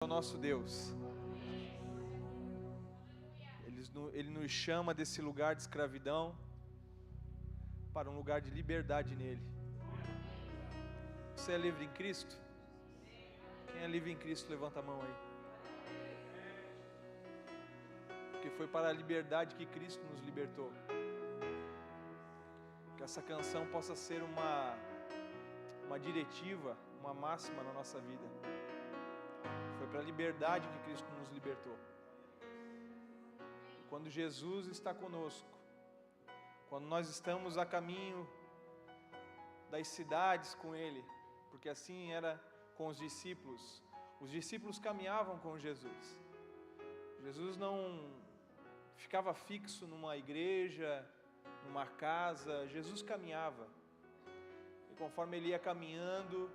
ao nosso Deus. Ele nos chama desse lugar de escravidão para um lugar de liberdade nele. Você é livre em Cristo? Quem é livre em Cristo, levanta a mão aí. Porque foi para a liberdade que Cristo nos libertou. Que essa canção possa ser uma diretiva, uma máxima na nossa vida. Foi para a liberdade que Cristo nos libertou. E quando Jesus está conosco, quando nós estamos a caminho das cidades com Ele, porque assim era com os discípulos caminhavam com Jesus. Jesus não ficava fixo numa igreja, numa casa, Jesus caminhava. E conforme Ele ia caminhando,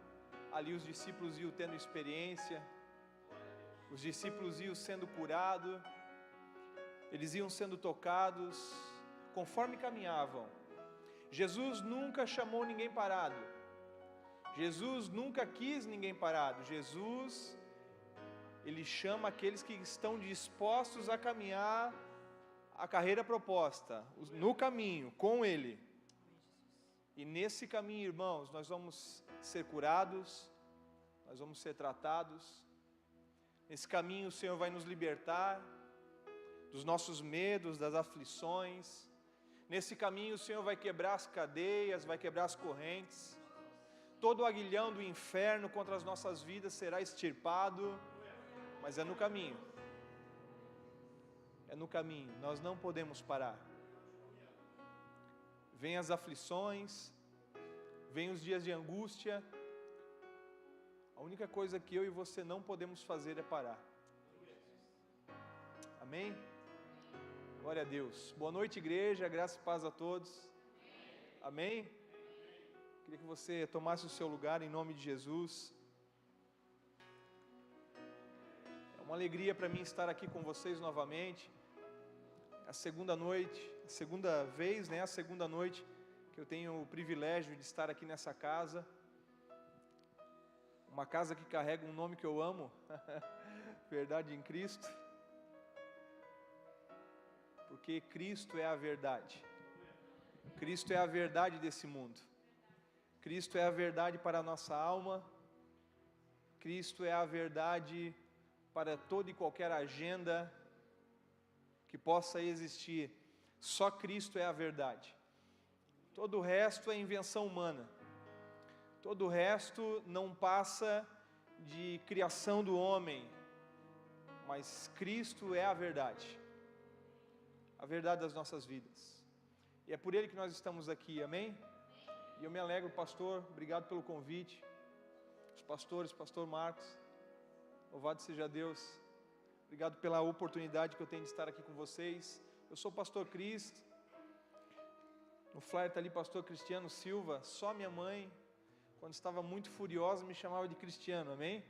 ali os discípulos iam tendo experiência, os discípulos iam sendo curados, eles iam sendo tocados, conforme caminhavam. Jesus nunca chamou ninguém parado, Jesus nunca quis ninguém parado. Jesus, Ele chama aqueles que estão dispostos a caminhar a carreira proposta, no caminho, com Ele. E nesse caminho, irmãos, nós vamos ser curados, nós vamos ser tratados. Nesse caminho o Senhor vai nos libertar dos nossos medos, das aflições. Nesse caminho o Senhor vai quebrar as cadeias, vai quebrar as correntes. Todo o aguilhão do inferno contra as nossas vidas será extirpado. Mas é no caminho. É no caminho, nós não podemos parar. Vêm as aflições, vêm os dias de angústia. A única coisa que eu e você não podemos fazer é parar. Amém? Glória a Deus. Boa noite, igreja, graça e paz a todos. Amém? Queria que você tomasse o seu lugar em nome de Jesus. É uma alegria para mim estar aqui com vocês novamente. A segunda vez que eu tenho o privilégio de estar aqui nessa casa. Uma casa que carrega um nome que eu amo, verdade em Cristo, porque Cristo é a verdade, Cristo é a verdade desse mundo, Cristo é a verdade para a nossa alma, Cristo é a verdade para toda e qualquer agenda que possa existir. Só Cristo é a verdade, todo o resto é invenção humana. Todo o resto não passa de criação do homem, mas Cristo é a verdade das nossas vidas. E é por Ele que nós estamos aqui, amém? E eu me alegro, pastor, obrigado pelo convite. Os pastores, pastor Marcos, louvado seja Deus. Obrigado pela oportunidade que eu tenho de estar aqui com vocês. Eu sou o pastor Cris. No flyer está ali pastor Cristiano Silva. Só minha mãe, quando estava muito furiosa, me chamava de Cristiano, amém?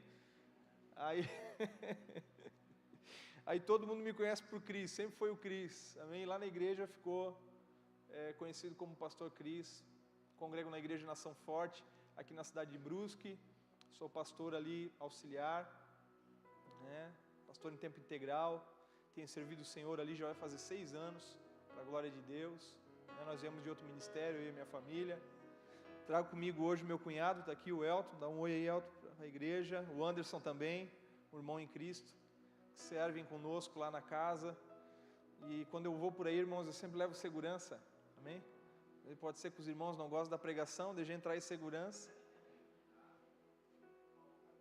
Aí todo mundo me conhece por Cris, sempre foi o Cris, amém? Lá na igreja ficou conhecido como pastor Cris. Congrego na igreja Nação Forte, aqui na cidade de Brusque. Sou pastor ali, auxiliar, né? Pastor em tempo integral. Tenho servido o Senhor ali, já vai fazer 6 anos, para a glória de Deus, né? Nós viemos de outro ministério, eu e minha família. Trago comigo hoje meu cunhado, está aqui o Elton, dá um oi aí, Elton, para a igreja. O Anderson também, o irmão em Cristo, que servem conosco lá na casa. E quando eu vou por aí, irmãos, eu sempre levo segurança, amém? Pode ser que os irmãos não gostem da pregação, deixa entrar em segurança.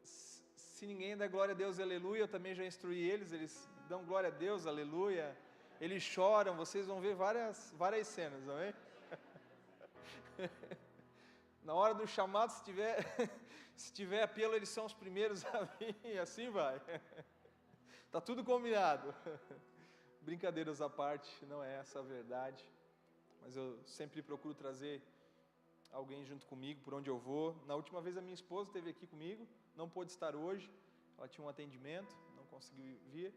Se ninguém dá glória a Deus, aleluia, eu também já instruí eles dão glória a Deus, aleluia. Eles choram, vocês vão ver várias cenas, amém? Na hora do chamado, se tiver apelo, eles são os primeiros a vir, e assim vai. Está tudo combinado. Brincadeiras à parte, não é essa a verdade. Mas eu sempre procuro trazer alguém junto comigo, por onde eu vou. Na última vez a minha esposa esteve aqui comigo, não pôde estar hoje. Ela tinha um atendimento, não conseguiu vir.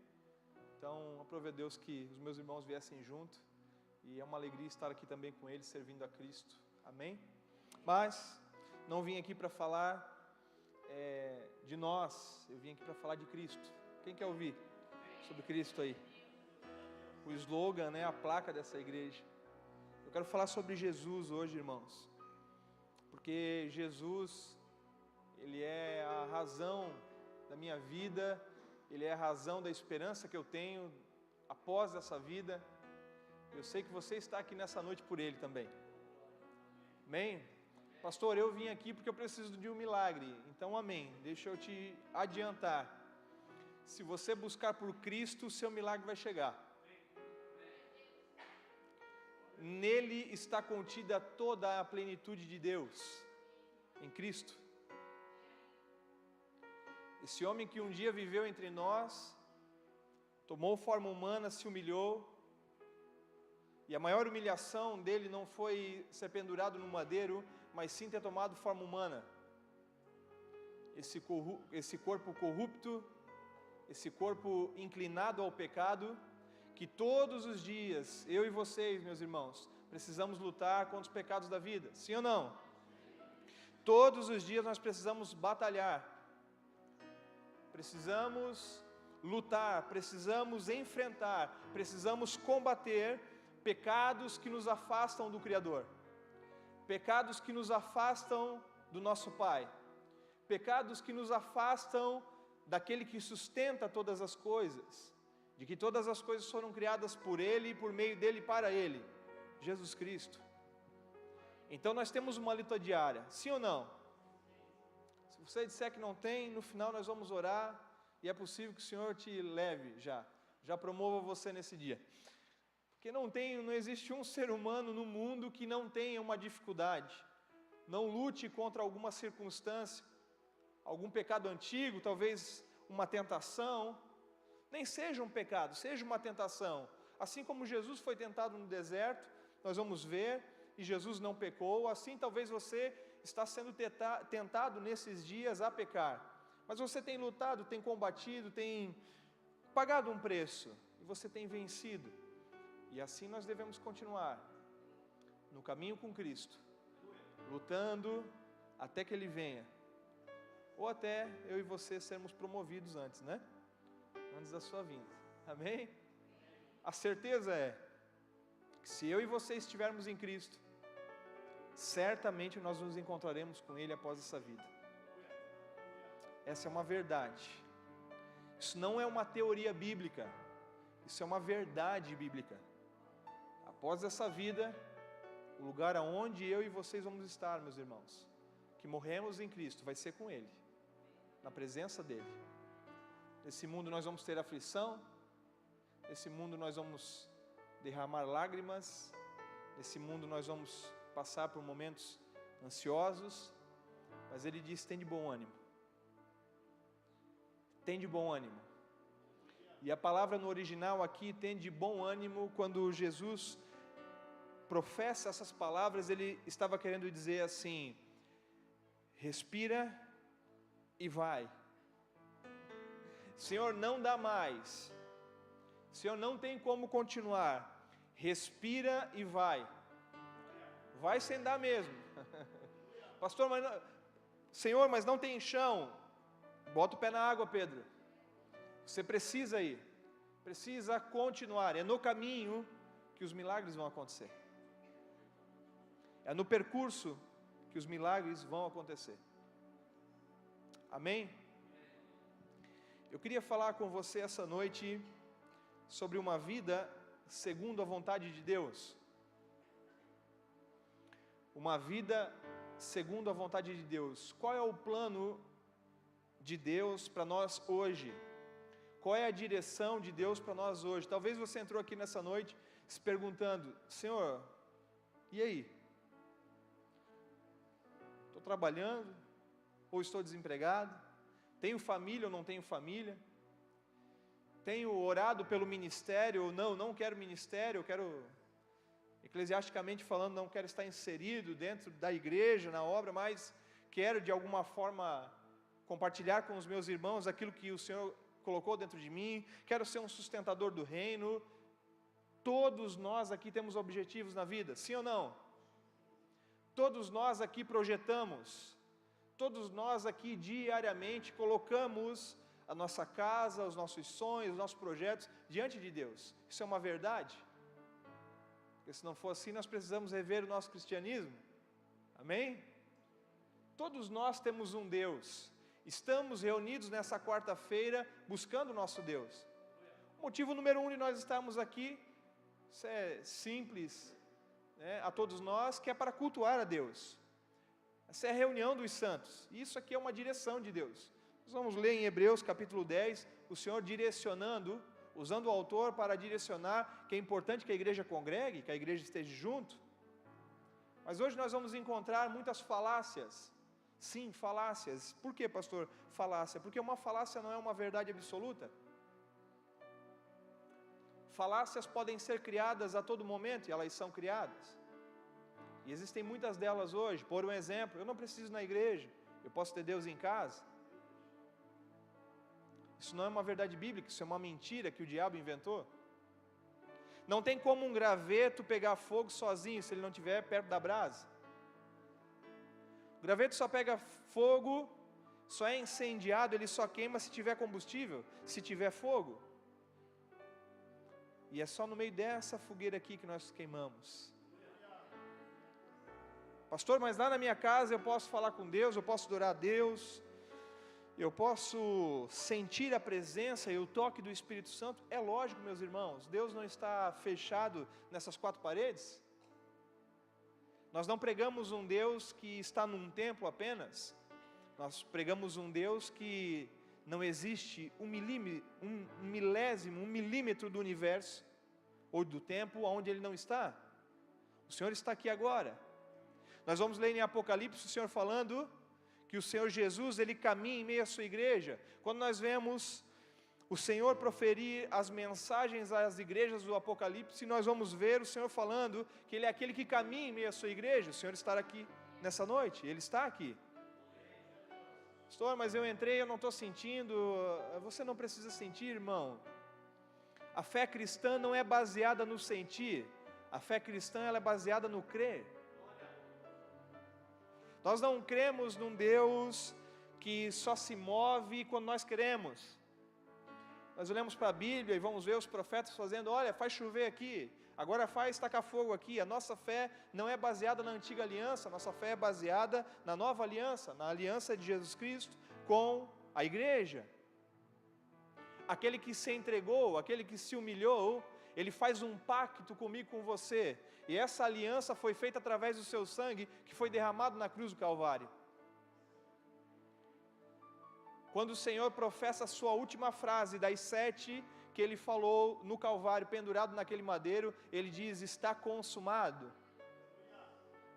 Então, aprove a Deus que os meus irmãos viessem junto. E é uma alegria estar aqui também com eles, servindo a Cristo. Amém? Mas não vim aqui para falar de nós. Eu vim aqui para falar de Cristo. Quem quer ouvir sobre Cristo aí? O slogan, né, a placa dessa igreja. Eu quero falar sobre Jesus hoje, irmãos, porque Jesus, Ele é a razão da minha vida, Ele é a razão da esperança que eu tenho após essa vida. Eu sei que você está aqui nessa noite por Ele também. Amém? Pastor, eu vim aqui porque eu preciso de um milagre. Então, amém. Deixa eu te adiantar. Se você buscar por Cristo, o seu milagre vai chegar. Nele está contida toda a plenitude de Deus, em Cristo. Esse homem que um dia viveu entre nós, tomou forma humana, se humilhou, e a maior humilhação dele não foi ser pendurado no madeiro, mas sim ter tomado forma humana. Esse corpo corrupto, esse corpo inclinado ao pecado, que todos os dias, eu e vocês, meus irmãos, precisamos lutar contra os pecados da vida, sim ou não? Todos os dias nós precisamos batalhar, precisamos lutar, precisamos enfrentar, precisamos combater pecados que nos afastam do Criador, pecados que nos afastam do nosso Pai, pecados que nos afastam daquele que sustenta todas as coisas, de que todas as coisas foram criadas por Ele, por meio dEle e para Ele, Jesus Cristo. Então nós temos uma luta diária, sim ou não? Se você disser que não tem, no final nós vamos orar, e é possível que o Senhor te leve já promova você nesse dia. Porque não existe um ser humano no mundo que não tenha uma dificuldade, não lute contra alguma circunstância, algum pecado antigo, talvez uma tentação, nem seja um pecado, seja uma tentação. Assim como Jesus foi tentado no deserto, nós vamos ver, e Jesus não pecou, assim talvez você está sendo tentado nesses dias a pecar. Mas você tem lutado, tem combatido, tem pagado um preço, e você tem vencido. E assim nós devemos continuar, no caminho com Cristo, lutando até que Ele venha, ou até eu e você sermos promovidos antes, né? Antes da sua vinda, amém? A certeza é que se eu e você estivermos em Cristo, certamente nós nos encontraremos com Ele após essa vida. Essa é uma verdade. Isso não é uma teoria bíblica, isso é uma verdade bíblica. Após essa vida, o lugar aonde eu e vocês vamos estar, meus irmãos, que morremos em Cristo, vai ser com Ele, na presença dEle. Nesse mundo nós vamos ter aflição, nesse mundo nós vamos derramar lágrimas, nesse mundo nós vamos passar por momentos ansiosos, mas Ele diz: tem de bom ânimo. Tem de bom ânimo. E a palavra no original aqui, tem de bom ânimo, quando Jesus professa essas palavras, Ele estava querendo dizer assim: respira e vai. Senhor, não dá mais. Senhor, não tem como continuar. Respira e vai. Vai sem dar mesmo. Pastor, mas não... Senhor, mas não tem chão. Bota o pé na água, Pedro. Você precisa ir. Precisa continuar. É no caminho que os milagres vão acontecer. É no percurso que os milagres vão acontecer. Amém? Eu queria falar com você essa noite sobre uma vida segundo a vontade de Deus. Uma vida segundo a vontade de Deus. Qual é o plano de Deus para nós hoje? Qual é a direção de Deus para nós hoje? Talvez você entrou aqui nessa noite se perguntando: Senhor, e aí? Estou trabalhando ou estou desempregado? Tenho família ou não tenho família? Tenho orado pelo ministério ou não quero ministério, eu quero, eclesiasticamente falando, não quero estar inserido dentro da igreja, na obra, mas quero de alguma forma compartilhar com os meus irmãos aquilo que o Senhor colocou dentro de mim, quero ser um sustentador do reino. Todos nós aqui temos objetivos na vida, sim ou não? Todos nós aqui projetamos, Todos nós aqui diariamente colocamos a nossa casa, os nossos sonhos, os nossos projetos diante de Deus. Isso é uma verdade? Porque se não for assim, nós precisamos rever o nosso cristianismo. Amém? Todos nós temos um Deus. Estamos reunidos nessa quarta-feira buscando o nosso Deus. O motivo número 1 de nós estarmos aqui, isso é simples, né, a todos nós, que é para cultuar a Deus. Essa é a reunião dos santos. Isso aqui é uma direção de Deus. Nós vamos ler em Hebreus capítulo 10, o Senhor direcionando, usando o autor para direcionar que é importante que a igreja congregue, que a igreja esteja junto. Mas hoje nós vamos encontrar muitas falácias. Sim, falácias. Por que, pastor, falácia? Porque uma falácia não é uma verdade absoluta. Falácias podem ser criadas a todo momento, e elas são criadas. E existem muitas delas hoje. Por um exemplo, eu não preciso ir na igreja, eu posso ter Deus em casa. Isso não é uma verdade bíblica, isso é uma mentira que o diabo inventou. Não tem como um graveto pegar fogo sozinho, se ele não estiver perto da brasa. O graveto só pega fogo, só é incendiado, ele só queima se tiver combustível, se tiver fogo. E é só no meio dessa fogueira aqui que nós queimamos. Pastor, mas lá na minha casa eu posso falar com Deus, eu posso adorar a Deus, eu posso sentir a presença e o toque do Espírito Santo. É lógico, meus irmãos, Deus não está fechado nessas quatro paredes. Nós não pregamos um Deus que está num templo apenas. Nós pregamos um Deus que não existe um milímetro do universo ou do tempo onde Ele não está. O Senhor está aqui agora. Nós vamos ler em Apocalipse o Senhor falando que o Senhor Jesus, Ele caminha em meio à sua igreja. Quando nós vemos o Senhor proferir as mensagens às igrejas do Apocalipse, nós vamos ver o Senhor falando que Ele é aquele que caminha em meio à sua igreja. O Senhor está aqui nessa noite, Ele está aqui. Pastor, mas eu entrei, eu não estou sentindo. Você não precisa sentir, irmão. A fé cristã não é baseada no sentir. A fé cristã ela é baseada no crer. Nós não cremos num Deus que só se move quando nós queremos. Nós olhamos para a Bíblia e vamos ver os profetas fazendo, olha, faz chover aqui, agora faz tacar fogo aqui. A nossa fé não é baseada na antiga aliança, a nossa fé é baseada na nova aliança, na aliança de Jesus Cristo com a igreja. Aquele que se entregou, aquele que se humilhou, Ele faz um pacto comigo, com você, e essa aliança foi feita através do seu sangue, que foi derramado na cruz do Calvário. Quando o Senhor professa a sua última frase, das 7 que Ele falou no Calvário, pendurado naquele madeiro, Ele diz, está consumado.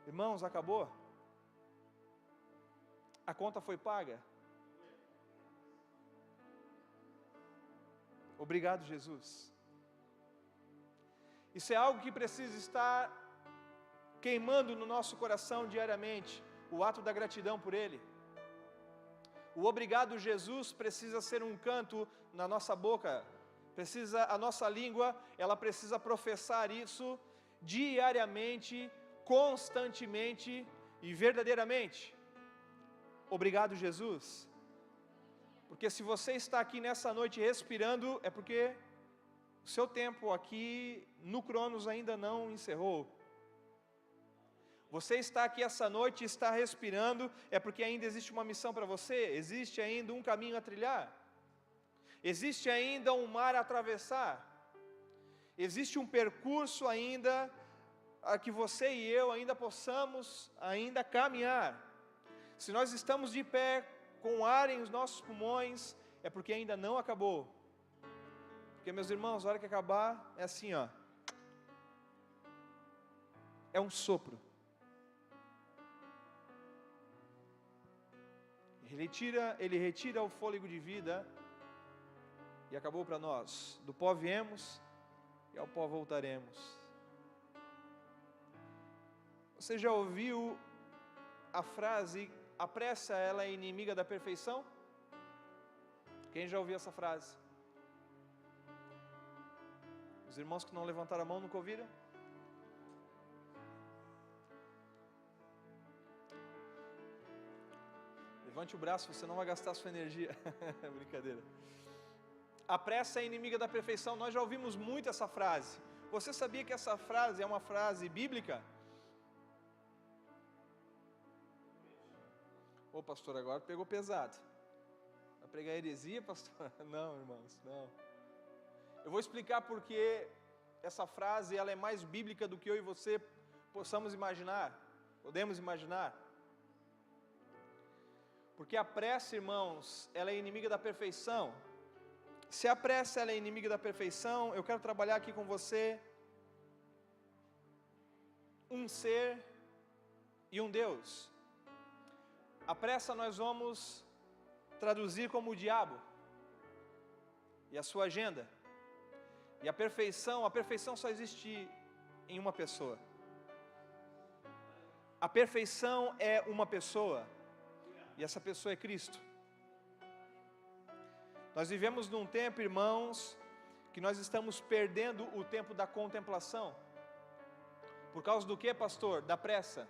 Irmãos, acabou? A conta foi paga? Obrigado, Jesus. Isso é algo que precisa estar queimando no nosso coração diariamente, o ato da gratidão por Ele. O obrigado, Jesus, precisa ser um canto na nossa boca, a nossa língua, ela precisa professar isso diariamente, constantemente e verdadeiramente. Obrigado, Jesus. Porque se você está aqui nessa noite respirando, é porque o seu tempo aqui no Cronos ainda não encerrou. Você está aqui essa noite e está respirando, é porque ainda existe uma missão para você, existe ainda um caminho a trilhar, existe ainda um mar a atravessar, existe um percurso ainda a que você e eu ainda possamos ainda caminhar. Se nós estamos de pé com ar em os nossos pulmões, é porque ainda não acabou. Porque, meus irmãos, a hora que acabar, é assim, ó. É um sopro. Ele retira o fôlego de vida e acabou para nós. Do pó viemos e ao pó voltaremos. Você já ouviu a frase, a pressa ela é inimiga da perfeição? Quem já ouviu essa frase? Os irmãos que não levantaram a mão nunca ouviram? Levante o braço, você não vai gastar sua energia. Brincadeira. A pressa é inimiga da perfeição. Nós já ouvimos muito essa frase. Você sabia que essa frase é uma frase bíblica? Ô pastor, agora pegou pesado. Vai pregar heresia, pastor? Não, irmãos, não. Eu vou explicar porque essa frase ela é mais bíblica do que eu e você possamos imaginar. Podemos imaginar. Porque a pressa, irmãos, ela é inimiga da perfeição. Se a pressa ela é inimiga da perfeição, eu quero trabalhar aqui com você um ser e um Deus. A pressa nós vamos traduzir como o diabo e a sua agenda. E a perfeição só existe em uma pessoa. A perfeição é uma pessoa. E essa pessoa é Cristo. Nós vivemos num tempo, irmãos, que nós estamos perdendo o tempo da contemplação. Por causa do que, pastor? Da pressa.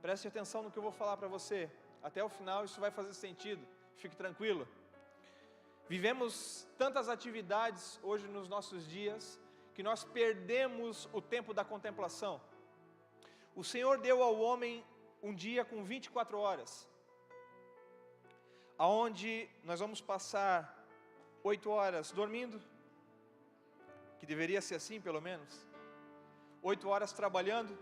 Preste atenção no que eu vou falar para você. Até o final isso vai fazer sentido. Fique tranquilo. Vivemos tantas atividades hoje nos nossos dias, que nós perdemos o tempo da contemplação. O Senhor deu ao homem um dia com 24 horas, aonde nós vamos passar 8 horas dormindo, que deveria ser assim pelo menos, 8 horas trabalhando,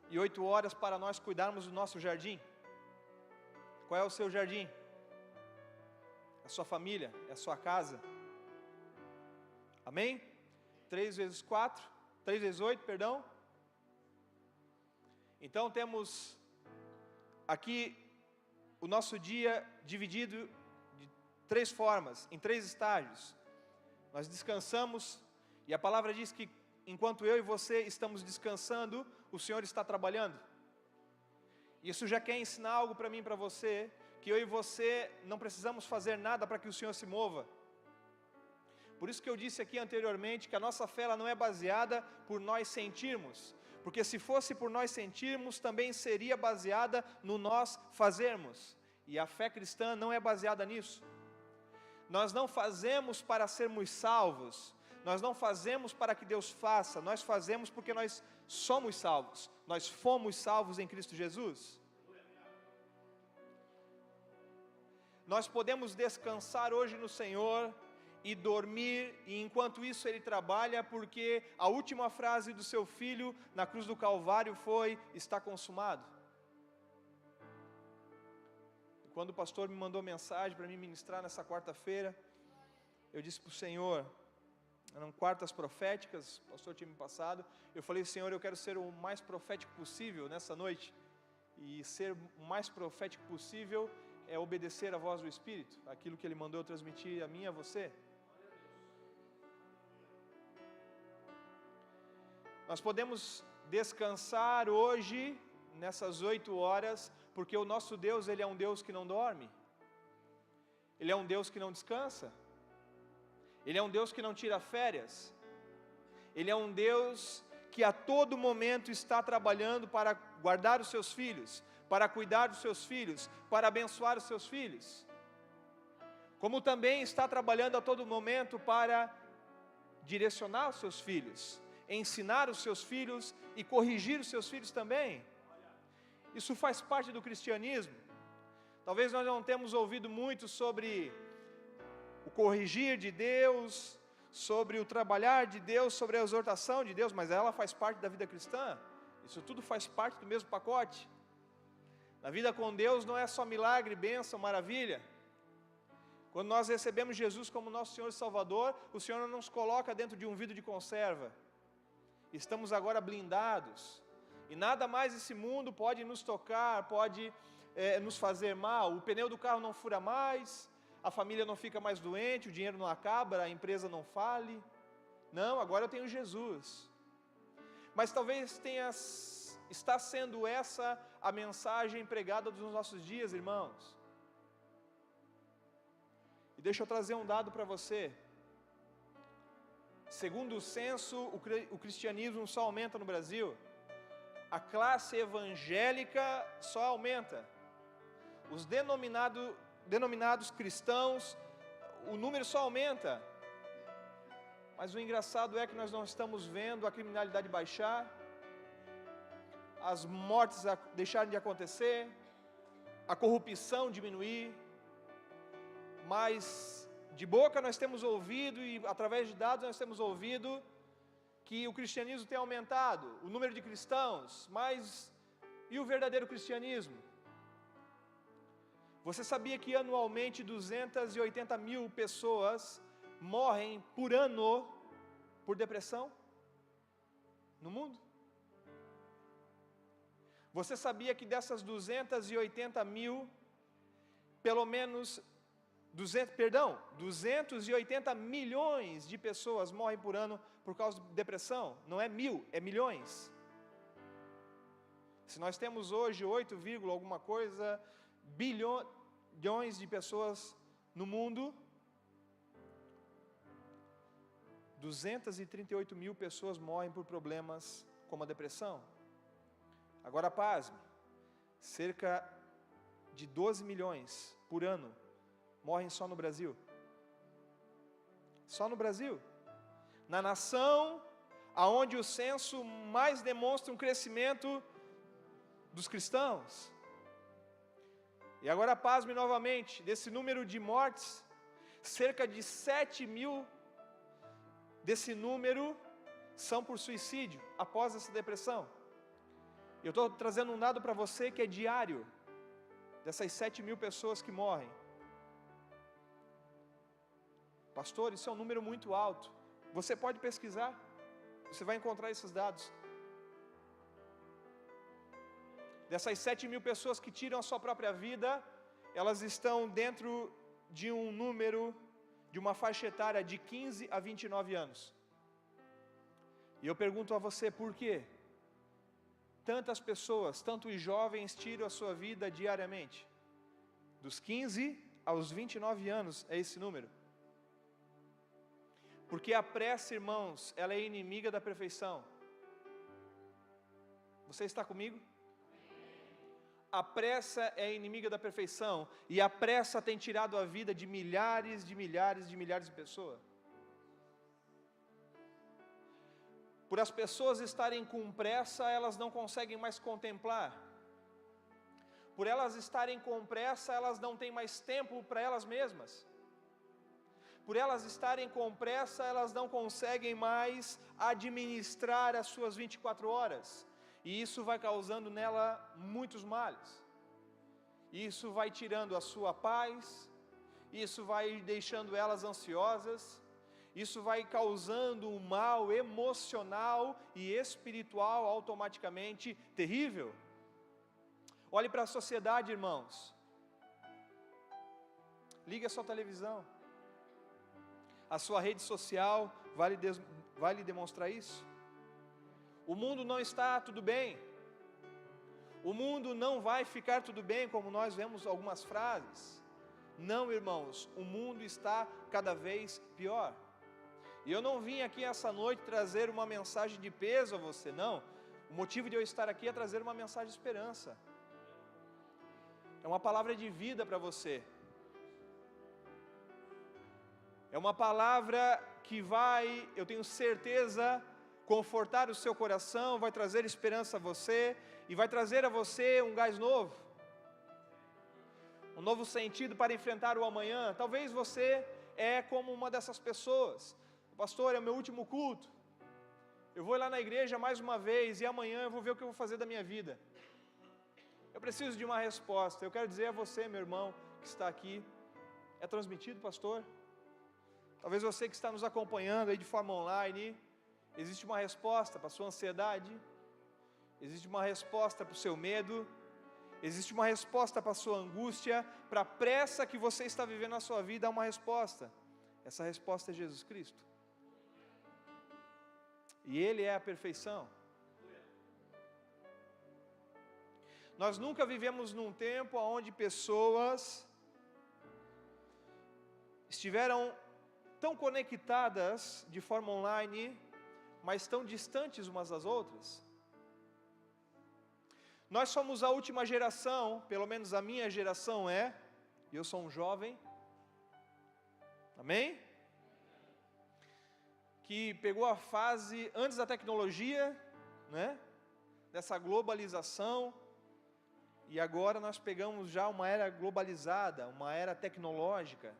e 8 horas para nós cuidarmos do nosso jardim. Qual é o seu jardim? É a sua família, é a sua casa. Amém? 3 vezes 4, 3 vezes 8, perdão. Então temos aqui o nosso dia dividido de 3 formas, em 3 estágios. Nós descansamos, e a palavra diz que enquanto eu e você estamos descansando, o Senhor está trabalhando. Isso já quer ensinar algo para mim e para você, que eu e você não precisamos fazer nada para que o Senhor se mova. Por isso que eu disse aqui anteriormente que a nossa fé ela não é baseada por nós sentirmos, porque se fosse por nós sentirmos, também seria baseada no nós fazermos, e a fé cristã não é baseada nisso. Nós não fazemos para sermos salvos, nós não fazemos para que Deus faça, nós fazemos porque nós somos salvos, nós fomos salvos em Cristo Jesus. Nós podemos descansar hoje no Senhor e dormir, e enquanto isso Ele trabalha, porque a última frase do seu filho na cruz do Calvário foi: está consumado. E quando o pastor me mandou mensagem para mim ministrar nessa quarta-feira, eu disse para o Senhor, eram quartas proféticas, o pastor tinha me passado, eu falei: Senhor, eu quero ser o mais profético possível nessa noite, e ser o mais profético possível é obedecer a voz do Espírito, aquilo que Ele mandou eu transmitir a mim e a você. Nós podemos descansar hoje, nessas 8 horas, porque o nosso Deus, Ele é um Deus que não dorme, Ele é um Deus que não descansa, Ele é um Deus que não tira férias, Ele é um Deus que a todo momento está trabalhando para guardar os seus filhos, para cuidar dos seus filhos, para abençoar os seus filhos, como também está trabalhando a todo momento para direcionar os seus filhos, ensinar os seus filhos e corrigir os seus filhos também. Isso faz parte do cristianismo. Talvez nós não temos ouvido muito sobre o corrigir de Deus, sobre o trabalhar de Deus, sobre a exortação de Deus, mas ela faz parte da vida cristã. Isso tudo faz parte do mesmo pacote. Na vida com Deus não é só milagre, bênção, maravilha. Quando nós recebemos Jesus como nosso Senhor e Salvador, o Senhor não nos coloca dentro de um vidro de conserva. Estamos agora blindados, e nada mais esse mundo pode nos tocar, pode nos fazer mal. O pneu do carro não fura mais, a família não fica mais doente, o dinheiro não acaba, a empresa não fale. Não, agora eu tenho Jesus. Mas talvez está sendo essa a mensagem pregada dos nossos dias, irmãos. E deixa eu trazer um dado para você. Segundo o censo, o cristianismo só aumenta no Brasil. a classe evangélica só aumenta. Os denominados cristãos, o número só aumenta. Mas o engraçado é que nós não estamos vendo a criminalidade baixar, as mortes deixarem de acontecer, a corrupção diminuir, mas de boca nós temos ouvido e através de dados nós temos ouvido que o cristianismo tem aumentado, o número de cristãos, mas e o verdadeiro cristianismo? Você sabia que anualmente 280 mil pessoas morrem por ano por depressão no mundo? Você sabia que dessas 280 mil, pelo menos 280 milhões de pessoas morrem por ano por causa de depressão? Não é mil, é milhões. Se nós temos hoje 8, alguma coisa bilhões de pessoas no mundo, 238 mil pessoas morrem por problemas como a depressão. Agora pasme, cerca de 12 milhões por ano morrem só no Brasil. Só no Brasil. Na nação aonde o censo mais demonstra um crescimento dos cristãos. E agora pasme novamente, desse número de mortes, cerca de 7 mil desse número são por suicídio, após essa depressão. Eu estou trazendo um dado para você que é diário, dessas 7 mil pessoas que morrem. Pastor, isso é um número muito alto. Você pode pesquisar, você vai encontrar esses dados. Dessas 7 mil pessoas que tiram a sua própria vida, elas estão dentro de um número, de uma faixa etária de 15 a 29 anos. E eu pergunto a você, por quê? Tantas pessoas, tantos jovens tiram a sua vida diariamente? Dos 15 aos 29 anos é esse número. Porque a pressa, irmãos, ela é inimiga da perfeição. Você está comigo? A pressa é inimiga da perfeição, e a pressa tem tirado a vida de milhares de pessoas. Por as pessoas estarem com pressa, elas não conseguem mais contemplar. Por elas estarem com pressa, elas não têm mais tempo para elas mesmas. Por elas estarem com pressa, elas não conseguem mais administrar as suas 24 horas. E isso vai causando nela muitos males. Isso vai tirando a sua paz, isso vai deixando elas ansiosas, isso vai causando um mal emocional e espiritual automaticamente terrível. Olhe para a sociedade, irmãos. Ligue a sua televisão. A sua rede social vai lhe demonstrar isso. O mundo não está tudo bem. O mundo não vai ficar tudo bem, como nós vemos algumas frases. Não, irmãos, o mundo está cada vez pior. E eu não vim aqui essa noite trazer uma mensagem de peso a você, não. O motivo de eu estar aqui é trazer uma mensagem de esperança. É uma palavra de vida para você. É uma palavra que vai, eu tenho certeza, confortar o seu coração, vai trazer esperança a você, e vai trazer a você um gás novo, um novo sentido para enfrentar o amanhã. Talvez você é como uma dessas pessoas. Pastor, é o meu último culto, eu vou lá na igreja mais uma vez, e amanhã eu vou ver o que eu vou fazer da minha vida. Eu preciso de uma resposta. Eu quero dizer a você, meu irmão, que está aqui, é transmitido, pastor? Talvez você que está nos acompanhando aí de forma online, existe uma resposta para a sua ansiedade, existe uma resposta para o seu medo, existe uma resposta para a sua angústia, para a pressa que você está vivendo na sua vida, há uma resposta. Essa resposta é Jesus Cristo. E Ele é a perfeição. Nós nunca vivemos num tempo onde pessoas estiveram tão conectadas de forma online, mas tão distantes umas das outras. Nós somos a última geração, pelo menos a minha geração é, e eu sou um jovem, amém? Que pegou a fase antes da tecnologia, né? Dessa globalização, e agora nós pegamos já uma era globalizada, uma era tecnológica.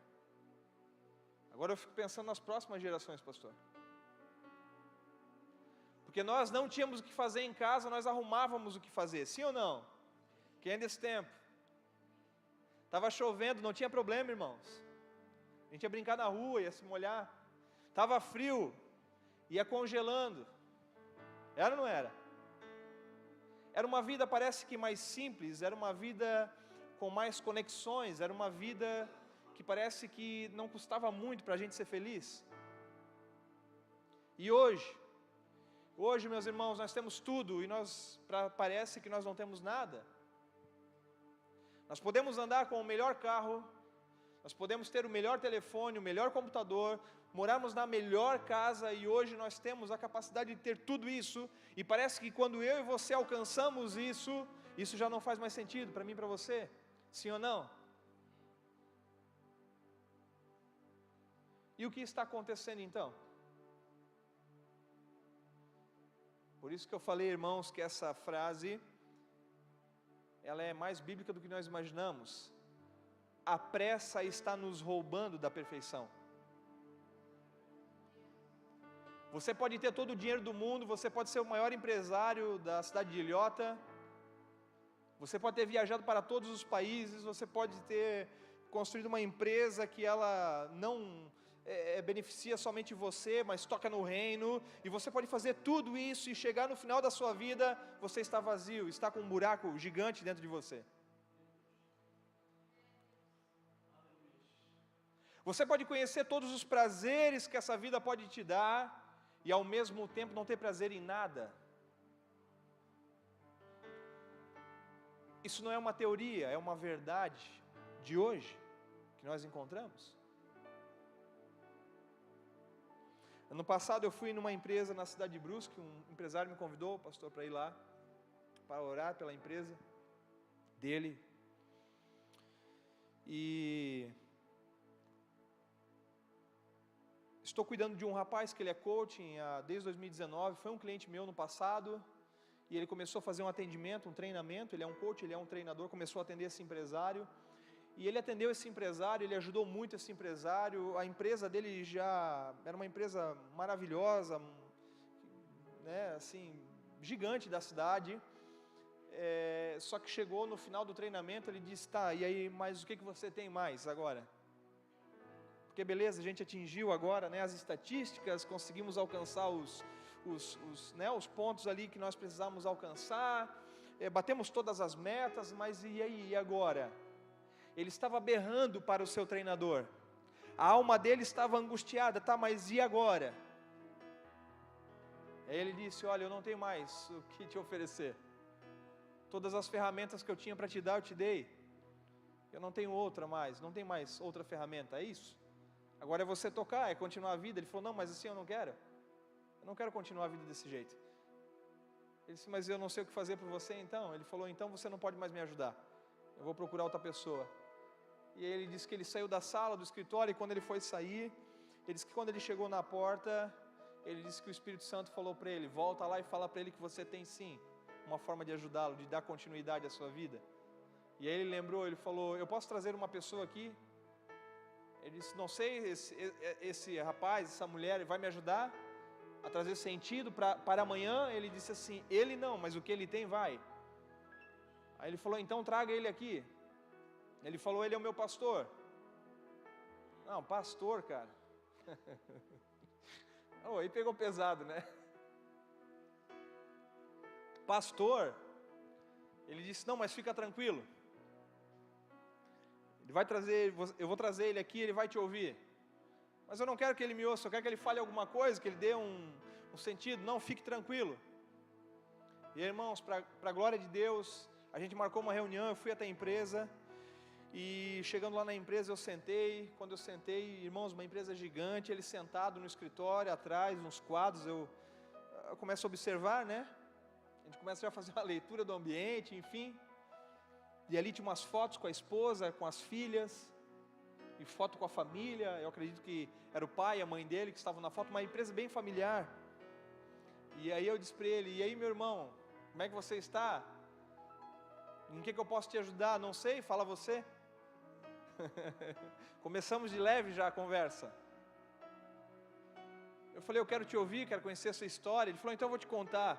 Agora eu fico pensando nas próximas gerações, pastor. Porque nós não tínhamos o que fazer em casa, nós arrumávamos o que fazer, sim ou não? Quem é desse tempo? Estava chovendo, não tinha problema, irmãos. A gente ia brincar na rua, ia se molhar. Estava frio, ia congelando. Era ou não era? Era uma vida, parece que mais simples, era uma vida com mais conexões, era uma vida que parece que não custava muito para a gente ser feliz. E hoje, meus irmãos, nós temos tudo e parece que nós não temos nada. Nós podemos andar com o melhor carro, nós podemos ter o melhor telefone, o melhor computador, morarmos na melhor casa, e hoje nós temos a capacidade de ter tudo isso, e parece que quando eu e você alcançamos isso já não faz mais sentido para mim e para você, sim ou não? E o que está acontecendo então? Por isso que eu falei, irmãos, que essa frase, ela é mais bíblica do que nós imaginamos. A pressa está nos roubando da perfeição. Você pode ter todo o dinheiro do mundo, você pode ser o maior empresário da cidade de Ilhota, você pode ter viajado para todos os países, você pode ter construído uma empresa que ela não beneficia somente você, mas toca no reino, e você pode fazer tudo isso e chegar no final da sua vida, você está vazio, está com um buraco gigante dentro de você. Você pode conhecer todos os prazeres que essa vida pode te dar, e ao mesmo tempo não ter prazer em nada. Isso não é uma teoria, é uma verdade de hoje, que nós encontramos. Ano passado eu fui numa empresa na cidade de Brusque, um empresário me convidou, pastor, para ir lá, para orar pela empresa dele. E estou cuidando de um rapaz que ele é coaching desde 2019, foi um cliente meu no passado, e ele começou a fazer um atendimento, um treinamento, ele é um coach, ele é um treinador, começou a atender esse empresário, e ele atendeu esse empresário, ele ajudou muito esse empresário, a empresa dele já era uma empresa maravilhosa, né, assim, gigante da cidade, só que chegou no final do treinamento, ele disse, tá, e aí, mas o que você tem mais agora? Porque beleza, a gente atingiu agora, né, as estatísticas, conseguimos alcançar os pontos ali que nós precisamos alcançar, batemos todas as metas, mas e aí, e agora? Ele estava berrando para o seu treinador, a alma dele estava angustiada, tá, mas e agora? Aí ele disse, olha, eu não tenho mais o que te oferecer, todas as ferramentas que eu tinha para te dar, eu te dei, eu não tenho outra mais, não tem mais outra ferramenta, é isso? Agora é você tocar, é continuar a vida. Ele falou, não, mas assim eu não quero continuar a vida desse jeito. Ele disse, mas eu não sei o que fazer por você então. Ele falou, então você não pode mais me ajudar, eu vou procurar outra pessoa. E aí ele disse que ele saiu da sala, do escritório, e quando ele foi sair, ele disse que quando ele chegou na porta, ele disse que o Espírito Santo falou para ele, volta lá e fala para ele que você tem sim uma forma de ajudá-lo, de dar continuidade à sua vida. E aí ele lembrou, ele falou, eu posso trazer uma pessoa aqui? Ele disse, não sei, esse rapaz, essa mulher vai me ajudar a trazer sentido para amanhã? Ele disse assim, ele não, mas o que ele tem vai. Aí ele falou, então traga ele aqui. Ele falou, ele é o meu pastor. Não, pastor, cara. Oh, aí pegou pesado, né? Pastor. Ele disse, não, mas fica tranquilo. Eu vou trazer ele aqui, ele vai te ouvir. Mas eu não quero que ele me ouça, eu quero que ele fale alguma coisa, que ele dê um sentido. Não, fique tranquilo. E irmãos, para a glória de Deus, a gente marcou uma reunião, eu fui até a empresa, e chegando lá na empresa eu sentei. Quando eu sentei, irmãos, uma empresa gigante, ele sentado no escritório, atrás, uns quadros, eu começo a observar, né? A gente começa já a fazer uma leitura do ambiente, enfim. E ali tinha umas fotos com a esposa, com as filhas, e foto com a família. Eu acredito que era o pai e a mãe dele que estavam na foto, uma empresa bem familiar. E aí eu disse para ele: e aí, meu irmão, como é que você está? Em que eu posso te ajudar? Não sei, fala você. Começamos de leve já a conversa. Eu falei: eu quero te ouvir, quero conhecer a sua história. Ele falou: então eu vou te contar.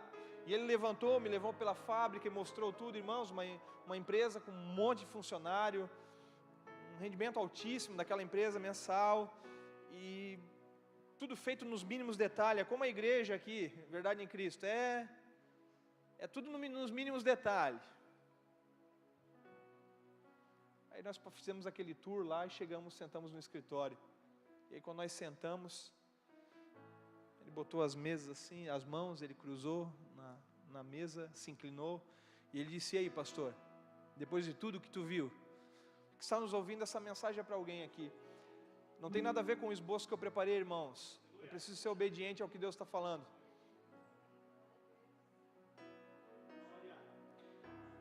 E ele levantou, me levou pela fábrica e mostrou tudo. Irmãos, uma empresa com um monte de funcionário, um rendimento altíssimo daquela empresa mensal, e tudo feito nos mínimos detalhes. É como a igreja aqui, Verdade em Cristo, é tudo nos mínimos detalhes. Aí nós fizemos aquele tour lá e sentamos no escritório. E aí quando nós sentamos, ele botou as mesas assim, as mãos, ele cruzou na mesa, se inclinou, e ele disse: e aí, pastor, depois de tudo que tu viu, que está nos ouvindo, essa mensagem é para alguém aqui. Não tem nada a ver com o esboço que eu preparei, irmãos. Eu preciso ser obediente ao que Deus está falando.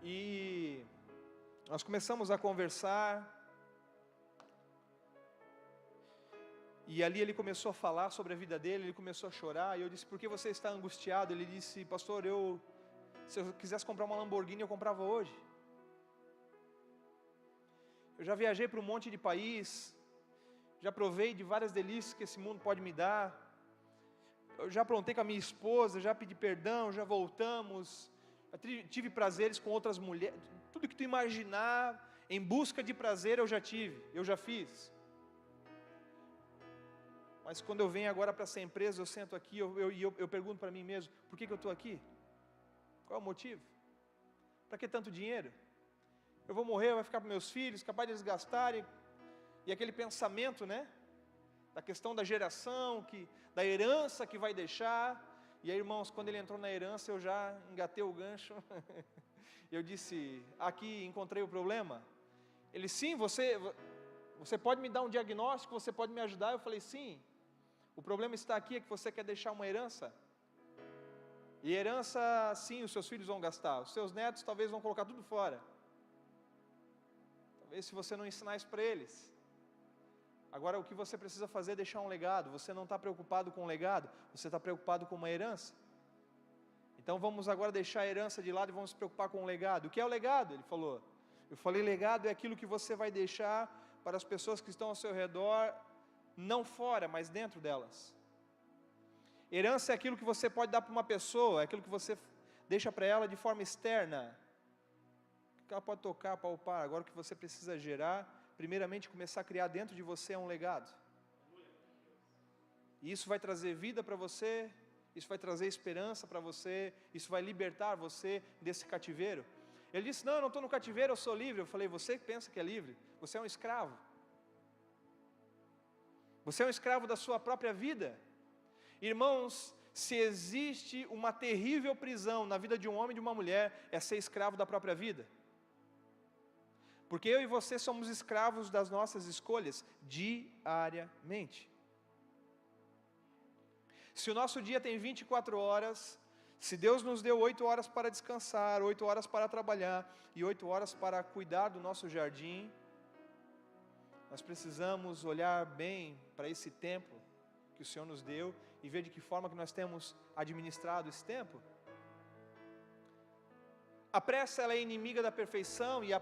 E nós começamos a conversar, e ali ele começou a falar sobre a vida dele, ele começou a chorar, e eu disse: por que você está angustiado? Ele disse: pastor, se eu quisesse comprar uma Lamborghini, eu comprava hoje. Eu já viajei para um monte de país, já provei de várias delícias que esse mundo pode me dar, eu já aprontei com a minha esposa, já pedi perdão, já voltamos, tive prazeres com outras mulheres, tudo que tu imaginar, em busca de prazer eu já tive, eu já fiz. Mas quando eu venho agora para essa empresa, eu sento aqui, eu pergunto para mim mesmo: por que eu estou aqui? Qual é o motivo? Para que tanto dinheiro? Eu vou morrer, vai ficar para meus filhos, capaz de eles gastarem. E aquele pensamento, né? Da questão da geração, da herança que vai deixar. E aí, irmãos, quando ele entrou na herança, eu já engatei o gancho. Eu disse: aqui encontrei o problema. Ele: sim, você pode me dar um diagnóstico, você pode me ajudar? Eu falei: sim. O problema está aqui, é que você quer deixar uma herança. E herança, sim, os seus filhos vão gastar. Os seus netos talvez vão colocar tudo fora. Talvez se você não ensinar isso para eles. Agora o que você precisa fazer é deixar um legado. Você não está preocupado com o legado, você está preocupado com uma herança. Então vamos agora deixar a herança de lado e vamos se preocupar com o legado. O que é o legado? Ele falou. Eu falei: legado é aquilo que você vai deixar para as pessoas que estão ao seu redor, não fora, mas dentro delas. Herança é aquilo que você pode dar para uma pessoa, é aquilo que você deixa para ela de forma externa, que ela pode tocar, palpar. Agora o que você precisa gerar, primeiramente começar a criar dentro de você, é um legado. E isso vai trazer vida para você, isso vai trazer esperança para você, isso vai libertar você desse cativeiro. Ele disse: não, eu não estou no cativeiro, eu sou livre. Eu falei: você pensa que é livre? Você é um escravo. Você é um escravo da sua própria vida. Irmãos, se existe uma terrível prisão na vida de um homem e de uma mulher, é ser escravo da própria vida. Porque eu e você somos escravos das nossas escolhas diariamente. Se o nosso dia tem 24 horas, se Deus nos deu 8 horas para descansar, 8 horas para trabalhar e 8 horas para cuidar do nosso jardim, nós precisamos olhar bem para esse tempo que o Senhor nos deu e ver de que forma que nós temos administrado esse tempo. A pressa, ela é inimiga da perfeição, e a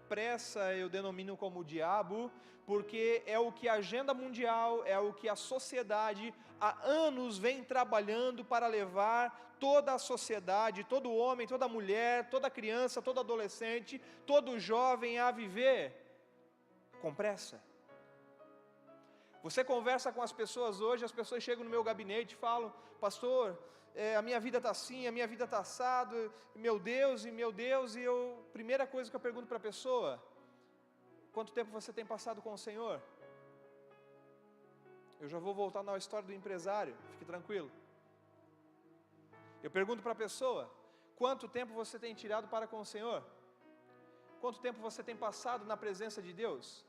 pressa eu denomino como o diabo, porque é o que a agenda mundial, é o que a sociedade há anos vem trabalhando para levar toda a sociedade, todo homem, toda mulher, toda criança, todo adolescente, todo jovem a viver com pressa. Você conversa com as pessoas hoje, as pessoas chegam no meu gabinete e falam: pastor, a minha vida está assim, a minha vida está assado, meu Deus, e primeira coisa que eu pergunto para a pessoa: quanto tempo você tem passado com o Senhor? Eu já vou voltar na história do empresário, fique tranquilo. Eu pergunto para a pessoa: quanto tempo você tem tirado para com o Senhor? Quanto tempo você tem passado na presença de Deus?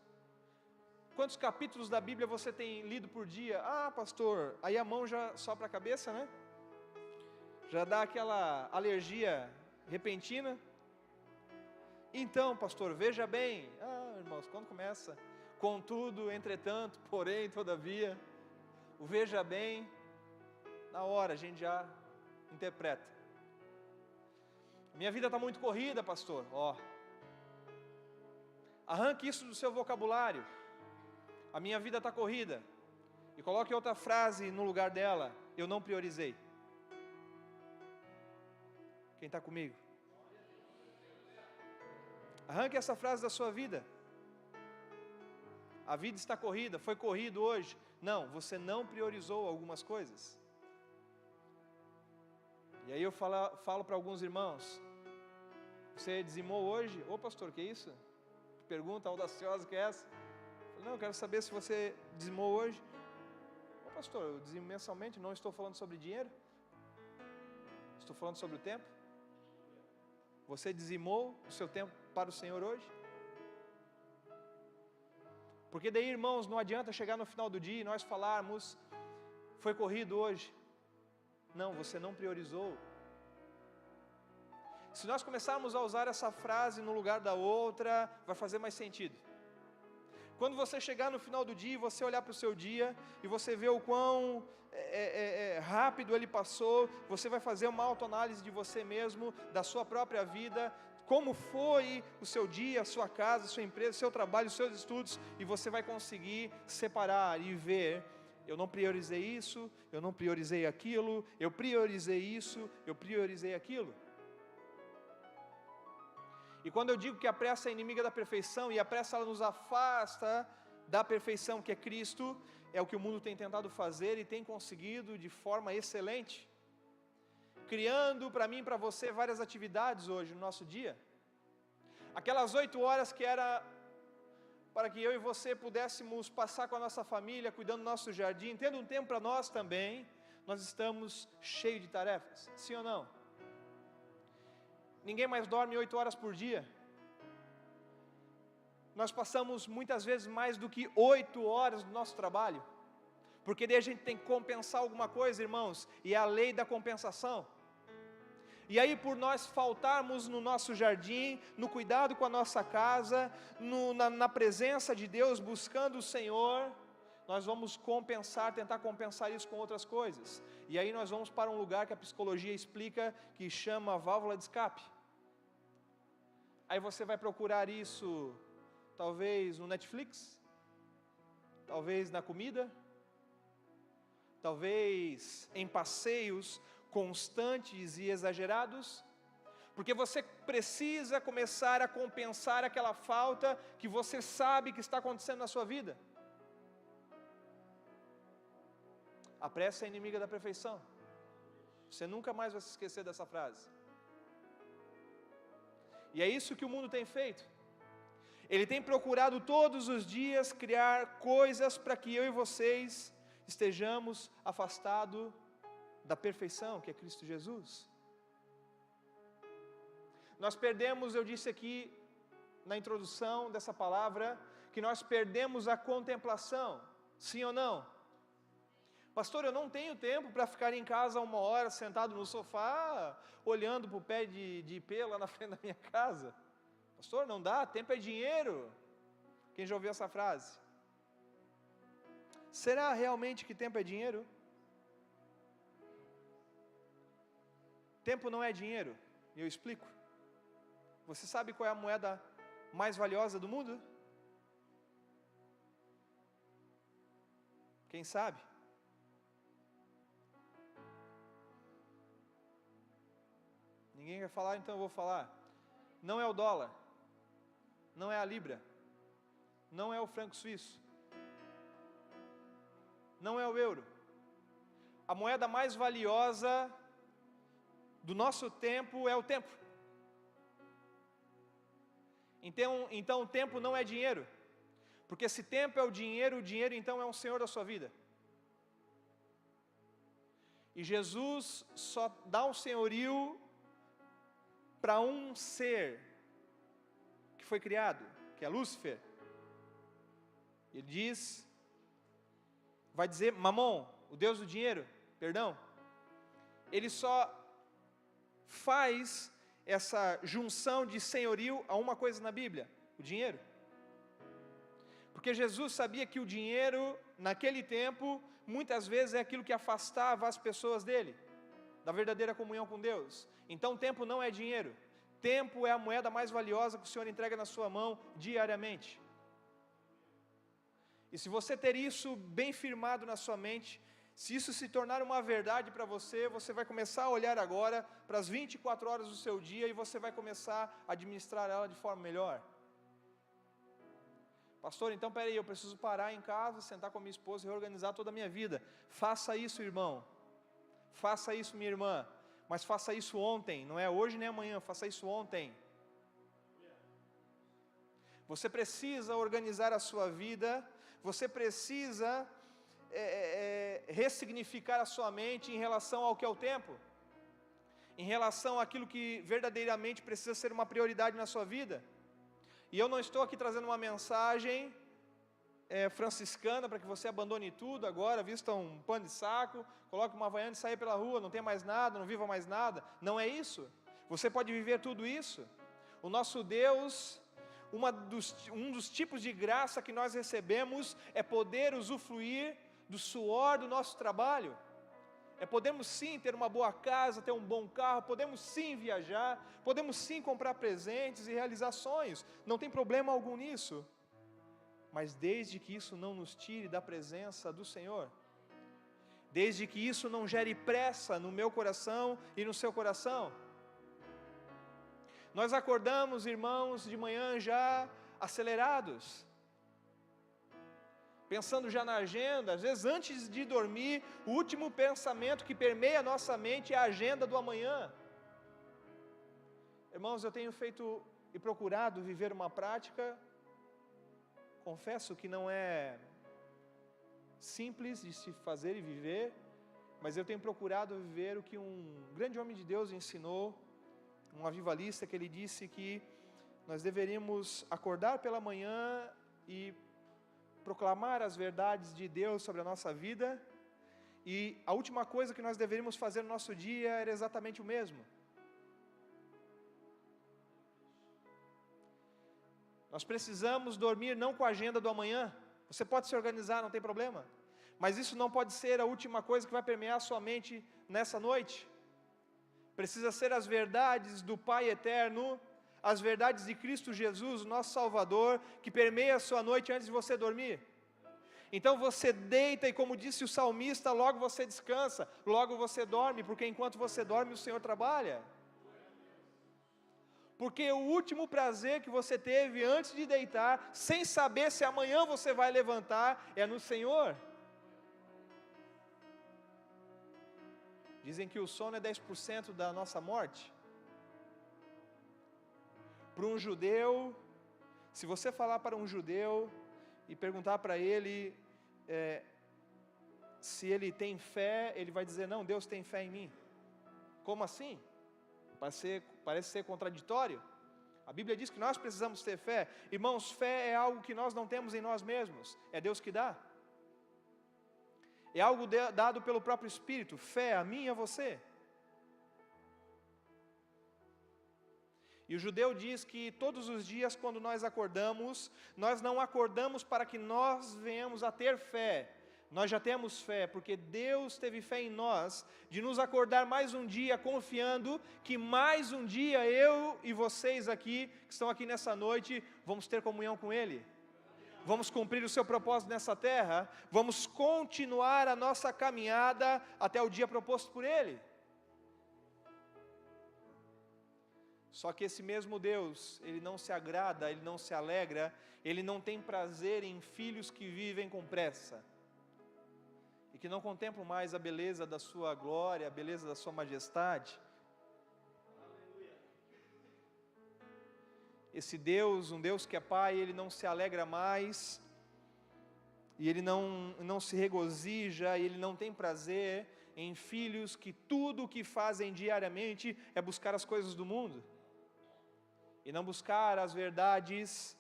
Quantos capítulos da Bíblia você tem lido por dia? Ah, pastor, aí a mão já sopra a cabeça, né? Já dá aquela alergia repentina. Então, pastor, veja bem. Irmãos, quando começa? Contudo, entretanto, porém, todavia. O veja bem, na hora a gente já interpreta. Minha vida está muito corrida, pastor. Arranque isso do seu vocabulário. A minha vida está corrida. E coloque outra frase no lugar dela. Eu não priorizei. Quem está comigo? Arranque essa frase da sua vida. A vida está corrida, foi corrido hoje. Não, você não priorizou algumas coisas. E aí eu falo para alguns irmãos: você dizimou hoje? Ô pastor, que isso? Que pergunta audaciosa que é essa? Não, eu quero saber se você dizimou hoje. Ô pastor, eu dizimo mensalmente, não estou falando sobre dinheiro. Estou falando sobre o tempo. Você dizimou o seu tempo para o Senhor hoje? Porque daí, irmãos, não adianta chegar no final do dia e nós falarmos: foi corrido hoje. Não, você não priorizou. Se nós começarmos a usar essa frase no lugar da outra, vai fazer mais sentido. Quando você chegar no final do dia e você olhar para o seu dia e você ver o quão rápido ele passou, você vai fazer uma autoanálise de você mesmo, da sua própria vida, como foi o seu dia, a sua casa, a sua empresa, o seu trabalho, os seus estudos, e você vai conseguir separar e ver: eu não priorizei isso, eu não priorizei aquilo, eu priorizei isso, eu priorizei aquilo. E quando eu digo que a pressa é inimiga da perfeição, e a pressa ela nos afasta da perfeição que é Cristo, é o que o mundo tem tentado fazer e tem conseguido de forma excelente, criando para mim e para você várias atividades hoje no nosso dia. Aquelas 8 horas que era para que eu e você pudéssemos passar com a nossa família, cuidando do nosso jardim, tendo um tempo para nós também, nós estamos cheios de tarefas, sim ou não? Ninguém mais dorme 8 horas por dia. Nós passamos muitas vezes mais do que 8 horas do nosso trabalho, porque daí a gente tem que compensar alguma coisa, irmãos, e é a lei da compensação. E aí, por nós faltarmos no nosso jardim, no cuidado com a nossa casa, na presença de Deus, buscando o Senhor, nós vamos tentar compensar isso com outras coisas. E aí nós vamos para um lugar que a psicologia explica, que chama válvula de escape. Aí você vai procurar isso, talvez no Netflix, talvez na comida, talvez em passeios constantes e exagerados, porque você precisa começar a compensar aquela falta que você sabe que está acontecendo na sua vida. A pressa é inimiga da perfeição. Você nunca mais vai se esquecer dessa frase. E é isso que o mundo tem feito. Ele tem procurado todos os dias criar coisas para que eu e vocês estejamos afastados da perfeição, que é Cristo Jesus. Nós perdemos, eu disse aqui na introdução dessa palavra, que nós perdemos a contemplação, sim ou não? Pastor, eu não tenho tempo para ficar em casa 1 hora, sentado no sofá, olhando para o pé de ipê lá na frente da minha casa. Pastor, não dá, tempo é dinheiro. Quem já ouviu essa frase? Será realmente que tempo é dinheiro? Tempo não é dinheiro, e eu explico. Você sabe qual é a moeda mais valiosa do mundo? Quem sabe? Ninguém quer falar, então eu vou falar. Não é o dólar, não é a libra, não é o franco suíço, não é o euro. A moeda mais valiosa do nosso tempo é o tempo. Então o tempo não é dinheiro, porque se tempo é o dinheiro então é um senhor da sua vida. E Jesus só dá um senhorio para um ser que foi criado, que é Lúcifer. Ele diz, vai dizer, Mamon, o Deus do dinheiro, perdão, ele só faz essa junção de senhorio a uma coisa na Bíblia? O dinheiro. Porque Jesus sabia que o dinheiro, naquele tempo, muitas vezes é aquilo que afastava as pessoas dele, da verdadeira comunhão com Deus. Então tempo não é dinheiro. Tempo é a moeda mais valiosa que o Senhor entrega na sua mão diariamente. E se você ter isso bem firmado na sua mente, se isso se tornar uma verdade para você, você vai começar a olhar agora para as 24 horas do seu dia e você vai começar a administrar ela de forma melhor. Pastor, então peraí, eu preciso parar em casa, sentar com a minha esposa e reorganizar toda a minha vida. Faça isso, irmão. Faça isso, minha irmã. Mas faça isso ontem, não é hoje nem amanhã, faça isso ontem. Você precisa organizar a sua vida, você precisa ressignificar a sua mente em relação ao que é o tempo, em relação àquilo que verdadeiramente precisa ser uma prioridade na sua vida. E eu não estou aqui trazendo uma mensagem franciscana para que você abandone tudo agora, vista um pano de saco, coloque uma havaiana e saia pela rua, não tenha mais nada, não viva mais nada. Não é isso. Você pode viver tudo isso. O nosso Deus, um dos tipos de graça que nós recebemos é poder usufruir do suor do nosso trabalho. Podemos sim ter uma boa casa, ter um bom carro, podemos sim viajar, podemos sim comprar presentes e realizar sonhos, não tem problema algum nisso, mas desde que isso não nos tire da presença do Senhor, desde que isso não gere pressa no meu coração e no seu coração. Nós acordamos, irmãos, de manhã já acelerados, pensando já na agenda, às vezes antes de dormir, o último pensamento que permeia a nossa mente é a agenda do amanhã. Irmãos, eu tenho feito e procurado viver uma prática, confesso que não é simples de se fazer e viver, mas eu tenho procurado viver o que um grande homem de Deus ensinou, um avivalista, que ele disse que nós deveríamos acordar pela manhã e proclamar as verdades de Deus sobre a nossa vida, e a última coisa que nós deveríamos fazer no nosso dia era exatamente o mesmo. Nós precisamos dormir não com a agenda do amanhã. Você pode se organizar, não tem problema, mas isso não pode ser a última coisa que vai permear a sua mente nessa noite. Precisa ser as verdades do Pai eterno, as verdades de Cristo Jesus, o nosso Salvador, que permeia a sua noite antes de você dormir. Então você deita e, como disse o salmista, logo você descansa, logo você dorme, porque enquanto você dorme o Senhor trabalha. Porque o último prazer que você teve antes de deitar, sem saber se amanhã você vai levantar, é no Senhor. Dizem que o sono é 10% da nossa morte. Para um judeu, se você falar para um judeu e perguntar para ele se ele tem fé, ele vai dizer, não, Deus tem fé em mim. Como assim? Parece ser contraditório. A Bíblia diz que nós precisamos ter fé. Irmãos, fé é algo que nós não temos em nós mesmos, é Deus que dá. É algo dado pelo próprio Espírito. Fé a mim e a você. E o judeu diz que todos os dias quando nós acordamos, nós não acordamos para que nós venhamos a ter fé. Nós já temos fé, porque Deus teve fé em nós, de nos acordar mais um dia, confiando que mais um dia eu e vocês aqui, que estão aqui nessa noite, vamos ter comunhão com Ele. Vamos cumprir o seu propósito nessa terra, vamos continuar a nossa caminhada até o dia proposto por Ele. Só que esse mesmo Deus, Ele não se agrada, Ele não se alegra, Ele não tem prazer em filhos que vivem com pressa, e que não contemplam mais a beleza da sua glória, a beleza da sua majestade. Esse Deus, um Deus que é Pai, Ele não se alegra mais, e Ele não se regozija, e Ele não tem prazer em filhos que tudo o que fazem diariamente é buscar as coisas do mundo, e não buscar as verdades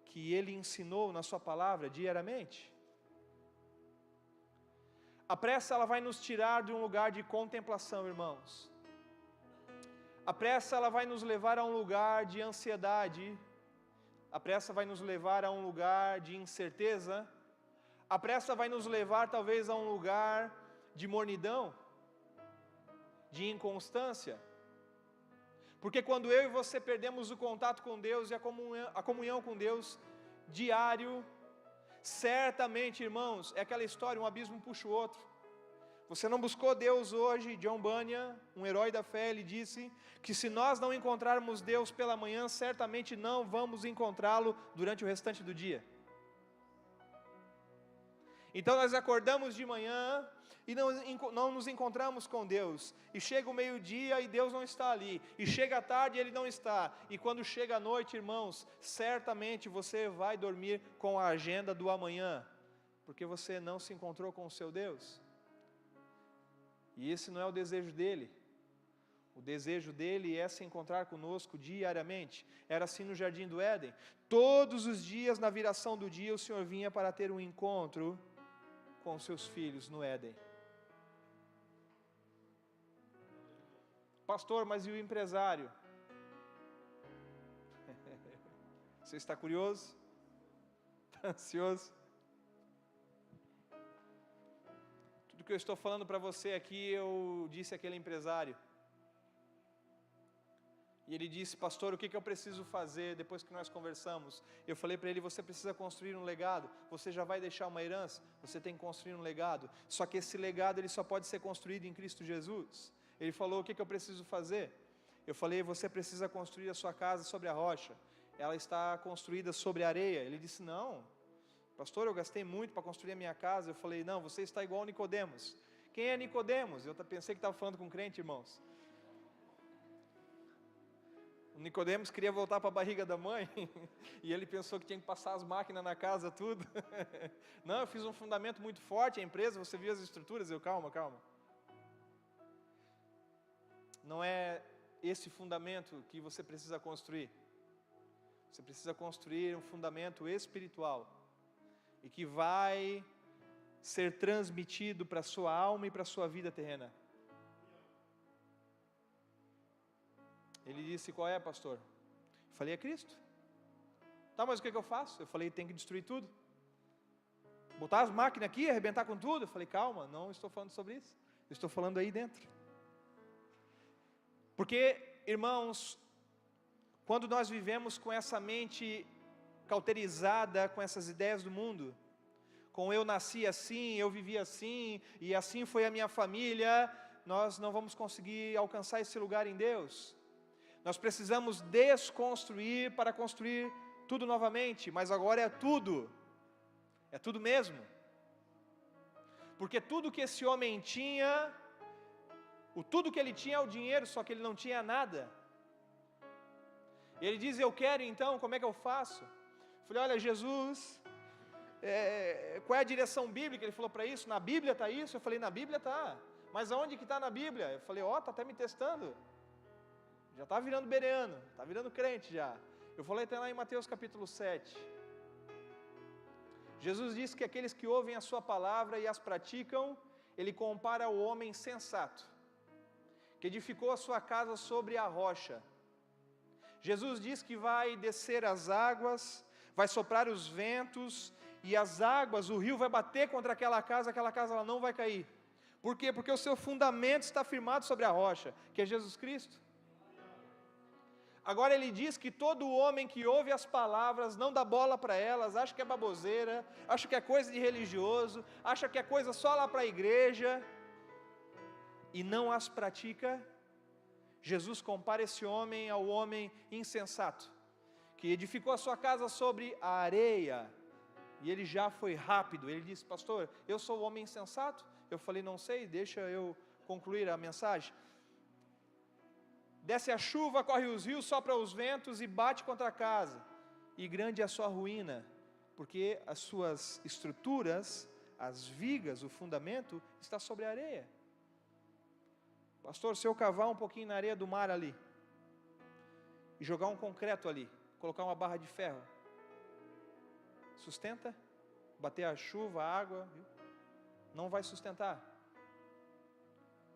que Ele ensinou na sua palavra diariamente. A pressa, ela vai nos tirar de um lugar de contemplação, irmãos. A pressa ela vai nos levar a um lugar de ansiedade, a pressa vai nos levar a um lugar de incerteza, a pressa vai nos levar talvez a um lugar de mornidão, de inconstância. Porque quando eu e você perdemos o contato com Deus e a comunhão com Deus diário, certamente, irmãos, é aquela história, um abismo puxa o outro. Você não buscou Deus hoje? John Bunyan, um herói da fé, ele disse que se nós não encontrarmos Deus pela manhã, certamente não vamos encontrá-lo durante o restante do dia. Então nós acordamos de manhã e não nos encontramos com Deus, e chega o meio-dia e Deus não está ali, e chega a tarde e Ele não está, e quando chega a noite, irmãos, certamente você vai dormir com a agenda do amanhã, porque você não se encontrou com o seu Deus. E esse não é o desejo dele. O desejo dele é se encontrar conosco diariamente. Era assim no Jardim do Éden. Todos os dias, na viração do dia, o Senhor vinha para ter um encontro com os seus filhos no Éden. Pastor, mas e o empresário? Você está curioso? Está ansioso? Tudo que eu estou falando para você aqui, eu disse àquele empresário. E ele disse, pastor, o que eu preciso fazer depois que nós conversamos? Eu falei para ele, você precisa construir um legado, você já vai deixar uma herança, você tem que construir um legado. Só que esse legado ele só pode ser construído em Cristo Jesus. Ele falou, o que eu preciso fazer? Eu falei, você precisa construir a sua casa sobre a rocha. Ela está construída sobre a areia. Ele disse, não, pastor, eu gastei muito para construir a minha casa. Eu falei, não, você está igual a Nicodemos. Quem é Nicodemos? Eu pensei que estava falando com crente, irmãos. O Nicodemos queria voltar para a barriga da mãe, e ele pensou que tinha que passar as máquinas na casa, tudo. Não, eu fiz um fundamento muito forte, a empresa, você viu as estruturas? Calma. Não é esse fundamento que você precisa construir. Você precisa construir um fundamento espiritual, e que vai ser transmitido para a sua alma e para a sua vida terrena. Ele disse, qual é, pastor? Eu falei, é Cristo. Tá, mas o que eu faço? Eu falei, tem que destruir tudo. Botar as máquinas aqui, arrebentar com tudo? Eu falei, calma, não estou falando sobre isso. Eu estou falando aí dentro. Porque, irmãos, quando nós vivemos com essa mente cauterizada, com essas ideias do mundo, com eu nasci assim, eu vivi assim, e assim foi a minha família, nós não vamos conseguir alcançar esse lugar em Deus. Nós precisamos desconstruir para construir tudo novamente, mas agora é tudo mesmo. Porque tudo que esse homem tinha, tudo que ele tinha é o dinheiro, só que ele não tinha nada. Ele diz, eu quero então, como é que eu faço? Eu falei, olha, Jesus, qual é a direção bíblica? Ele falou para isso, na Bíblia está isso? Eu falei, na Bíblia está, mas aonde que está na Bíblia? Eu falei, está até me testando. Já está virando bereano, está virando crente já. Eu falei até lá em Mateus capítulo 7. Jesus disse que aqueles que ouvem a sua palavra e as praticam, Ele compara o homem sensato, que edificou a sua casa sobre a rocha. Jesus diz que vai descer as águas, vai soprar os ventos, e as águas, o rio vai bater contra aquela casa ela não vai cair. Por quê? Porque o seu fundamento está firmado sobre a rocha, que é Jesus Cristo. Agora ele diz que todo homem que ouve as palavras, não dá bola para elas, acha que é baboseira, acha que é coisa de religioso, acha que é coisa só lá para a igreja, e não as pratica. Jesus compara esse homem ao homem insensato, que edificou a sua casa sobre a areia, e ele já foi rápido. Ele disse, pastor, eu sou o homem insensato? Eu falei, não sei, deixa eu concluir a mensagem. Desce a chuva, corre os rios, sopra os ventos e bate contra a casa, e grande é a sua ruína, porque as suas estruturas, as vigas, o fundamento, está sobre a areia. Pastor, se eu cavar um pouquinho na areia do mar ali, e jogar um concreto ali, colocar uma barra de ferro, sustenta? Bater a chuva, a água, viu? Não vai sustentar.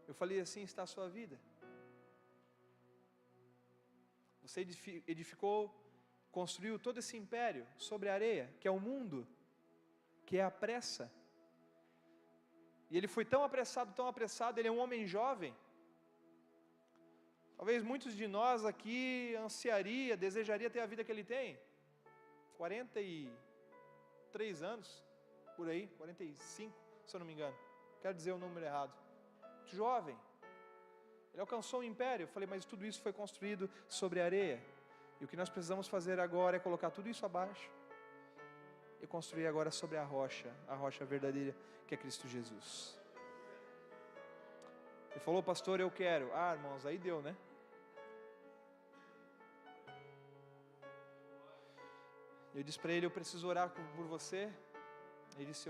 Eu falei, assim está a sua vida. Você edificou, construiu todo esse império sobre a areia, que é o mundo, que é a pressa. E ele foi tão apressado, ele é um homem jovem. Talvez muitos de nós aqui desejaria ter a vida que ele tem. 43 anos, por aí, 45, se eu não me engano. Quero dizer o número errado. Jovem. Ele alcançou um império. Eu falei, mas tudo isso foi construído sobre areia. E o que nós precisamos fazer agora é colocar tudo isso abaixo e construir agora sobre a rocha verdadeira, que é Cristo Jesus. Ele falou, pastor, eu quero. Ah, irmãos, aí deu, né? Eu disse para ele, eu preciso orar por você. Ele disse,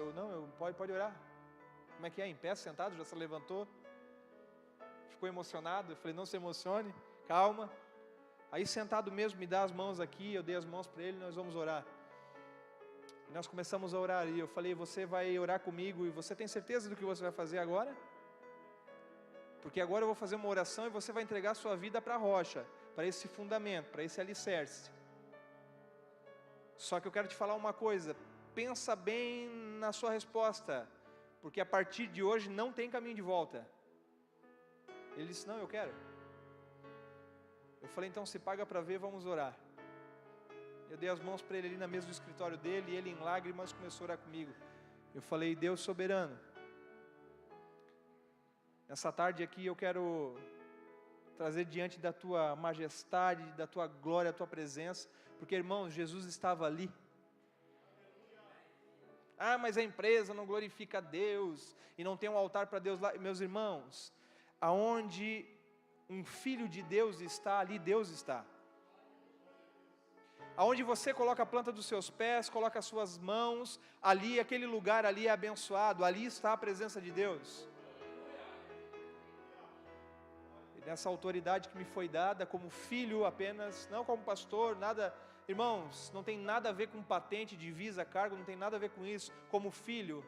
pode orar. Como é que é? Em pé, sentado, já se levantou. Ficou emocionado. Eu falei, não se emocione, calma. Aí sentado mesmo, me dá as mãos aqui, eu dei as mãos para ele, nós vamos orar. E nós começamos a orar e eu falei, você vai orar comigo e você tem certeza do que você vai fazer agora? Porque agora eu vou fazer uma oração e você vai entregar a sua vida para a rocha, para esse fundamento, para esse alicerce. Só que eu quero te falar uma coisa, pensa bem na sua resposta, porque a partir de hoje não tem caminho de volta. Ele disse, não, eu quero. Eu falei, então se paga para ver, vamos orar. Eu dei as mãos para ele ali na mesa do escritório dele, e ele em lágrimas começou a orar comigo. Eu falei, Deus soberano, nessa tarde aqui eu quero trazer diante da tua majestade, da tua glória, a tua presença, porque irmãos, Jesus estava ali. Ah, mas a empresa não glorifica a Deus, e não tem um altar para Deus lá. Meus irmãos, aonde um filho de Deus está, ali Deus está. Aonde você coloca a planta dos seus pés, coloca as suas mãos, ali, aquele lugar ali é abençoado, ali está a presença de Deus. E nessa autoridade que me foi dada, como filho apenas, não como pastor, nada, irmãos, não tem nada a ver com patente, divisa, cargo, não tem nada a ver com isso, como filho.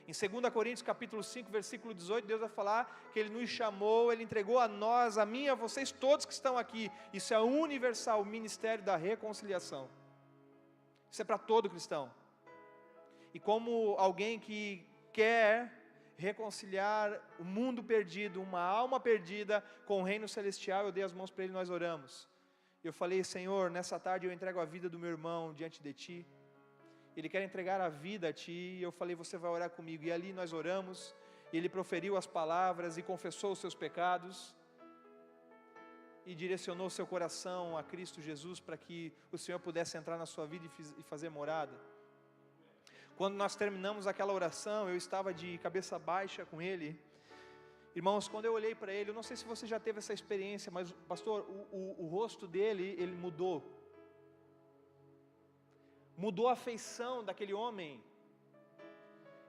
Em 2 Coríntios capítulo 5, versículo 18, Deus vai falar que Ele nos chamou, Ele entregou a nós, a mim, a vocês, todos que estão aqui. Isso é universal, o ministério da reconciliação. Isso é para todo cristão. E como alguém que quer reconciliar o mundo perdido, uma alma perdida com o reino celestial, eu dei as mãos para Ele e nós oramos. Eu falei, Senhor, nessa tarde eu entrego a vida do meu irmão diante de Ti. Ele quer entregar a vida a Ti, e eu falei, você vai orar comigo, e ali nós oramos, e ele proferiu as palavras, e confessou os seus pecados, e direcionou seu coração a Cristo Jesus, para que o Senhor pudesse entrar na sua vida e fazer morada. Quando nós terminamos aquela oração, eu estava de cabeça baixa com ele. Irmãos, quando eu olhei para ele, eu não sei se você já teve essa experiência, mas pastor, o rosto dele, ele mudou a feição daquele homem.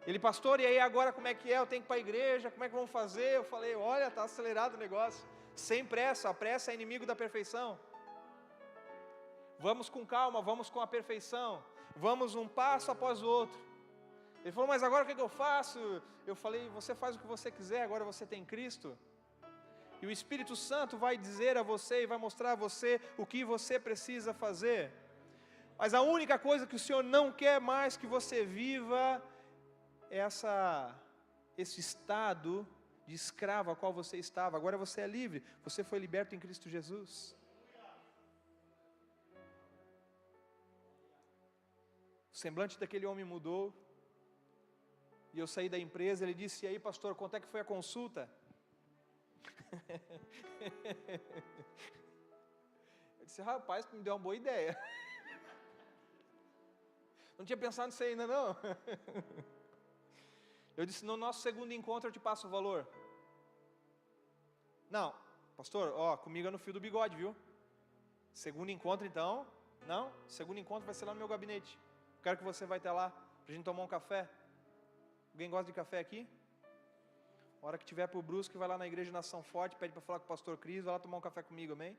Ele, pastor, e aí agora como é que é? Eu tenho que ir para a igreja, como é que vamos fazer? Eu falei, olha, está acelerado o negócio, sem pressa, a pressa é inimigo da perfeição. Vamos com calma, vamos com a perfeição, vamos um passo após o outro. Ele falou, mas agora o que eu faço? Eu falei, você faz o que você quiser, agora você tem Cristo. E o Espírito Santo vai dizer a você e vai mostrar a você o que você precisa fazer. Mas a única coisa que o Senhor não quer mais que você viva é esse estado de escravo a qual você estava. Agora você é livre, você foi liberto em Cristo Jesus. O semblante daquele homem mudou. E eu saí da empresa, ele disse, e aí pastor, quanto é que foi a consulta? Eu disse, rapaz, me deu uma boa ideia. Não tinha pensado nisso ainda não. Eu disse, no nosso segundo encontro eu te passo o valor. Não, pastor, comigo é no fio do bigode, viu? Segundo encontro então, não, segundo encontro vai ser lá no meu gabinete. Quero que você vai estar lá, pra gente tomar um café. Alguém gosta de café aqui? A hora que tiver pro Brusque, vai lá na igreja Nação Forte, pede para falar com o pastor Cris, vai lá tomar um café comigo, amém?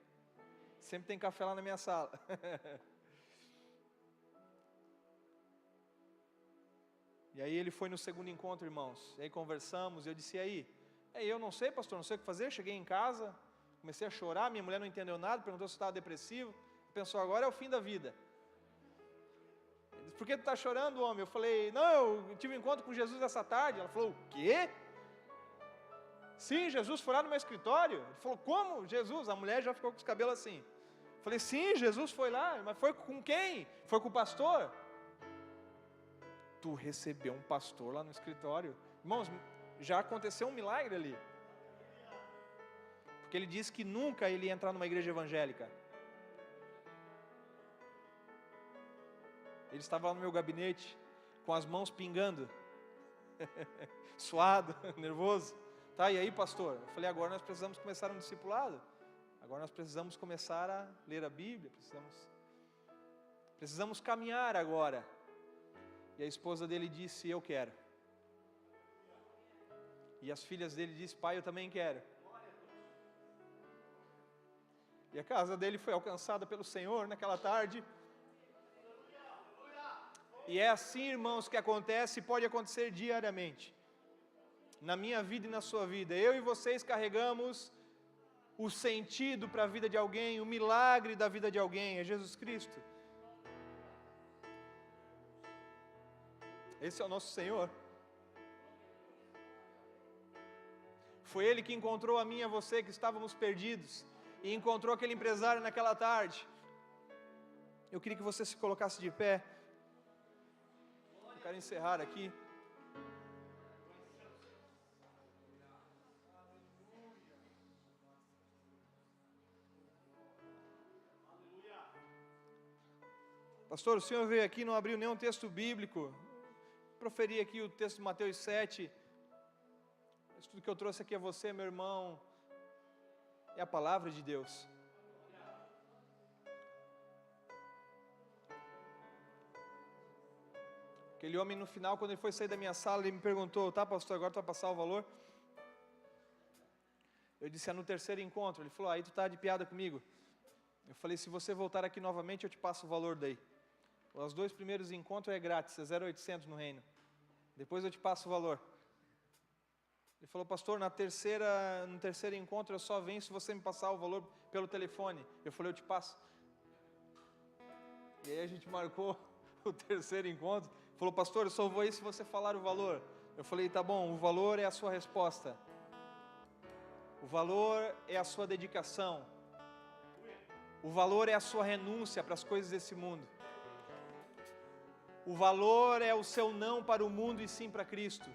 Sempre tem café lá na minha sala. E aí ele foi no segundo encontro, irmãos. E aí conversamos, e eu disse, e aí? Eu não sei, pastor, não sei o que fazer. Cheguei em casa, Comecei a chorar, minha mulher não entendeu nada, perguntou se eu estava depressivo, pensou, agora é o fim da vida. Ele disse, por que tu está chorando, homem? Eu falei, não, eu tive um encontro com Jesus essa tarde. Ela falou, o quê? Sim, Jesus foi lá no meu escritório. Ele falou, como? Jesus? A mulher já ficou com os cabelos assim. Eu falei, sim, Jesus foi lá, mas foi com quem? Foi com o pastor? Tu recebeu um pastor lá no escritório. Irmãos, já aconteceu um milagre ali. Porque ele disse que nunca ele ia entrar numa igreja evangélica. Ele estava lá no meu gabinete, com as mãos pingando, suado, nervoso. Tá, e aí, pastor? Eu falei, agora nós precisamos começar um discipulado. Agora nós precisamos começar a ler a Bíblia, precisamos caminhar agora. E a esposa dele disse, eu quero. E as filhas dele disseram, pai, eu também quero. E a casa dele foi alcançada pelo Senhor naquela tarde. E é assim, irmãos, que acontece e pode acontecer diariamente. Na minha vida e na sua vida. Eu e vocês carregamos o sentido para a vida de alguém, o milagre da vida de alguém, é Jesus Cristo. Esse é o nosso Senhor. Foi Ele que encontrou a mim e a você que estávamos perdidos. E encontrou aquele empresário naquela tarde. Eu queria que você se colocasse de pé. Eu quero encerrar aqui. Pastor, o senhor veio aqui, não abriu nenhum texto bíblico. Proferi aqui o texto de Mateus 7. Mas tudo que eu trouxe aqui a você, meu irmão, é a palavra de Deus. Aquele homem no final, quando ele foi sair da minha sala, ele me perguntou, tá pastor, agora tu vai passar o valor? Eu disse, é no terceiro encontro. Ele falou, aí tu tá de piada comigo. Eu falei, se você voltar aqui novamente, eu te passo o valor daí. Os 2 primeiros encontros é grátis, é 0,800 no reino. Depois eu te passo o valor. Ele falou, pastor, no terceiro encontro eu só venho se você me passar o valor pelo telefone. Eu falei, eu te passo. E aí a gente marcou o terceiro encontro. Ele falou, pastor, eu só vou aí se você falar o valor. Eu falei, tá bom, o valor é a sua resposta. O valor é a sua dedicação. O valor é a sua renúncia para as coisas desse mundo. O valor é o seu não para o mundo e sim para Cristo.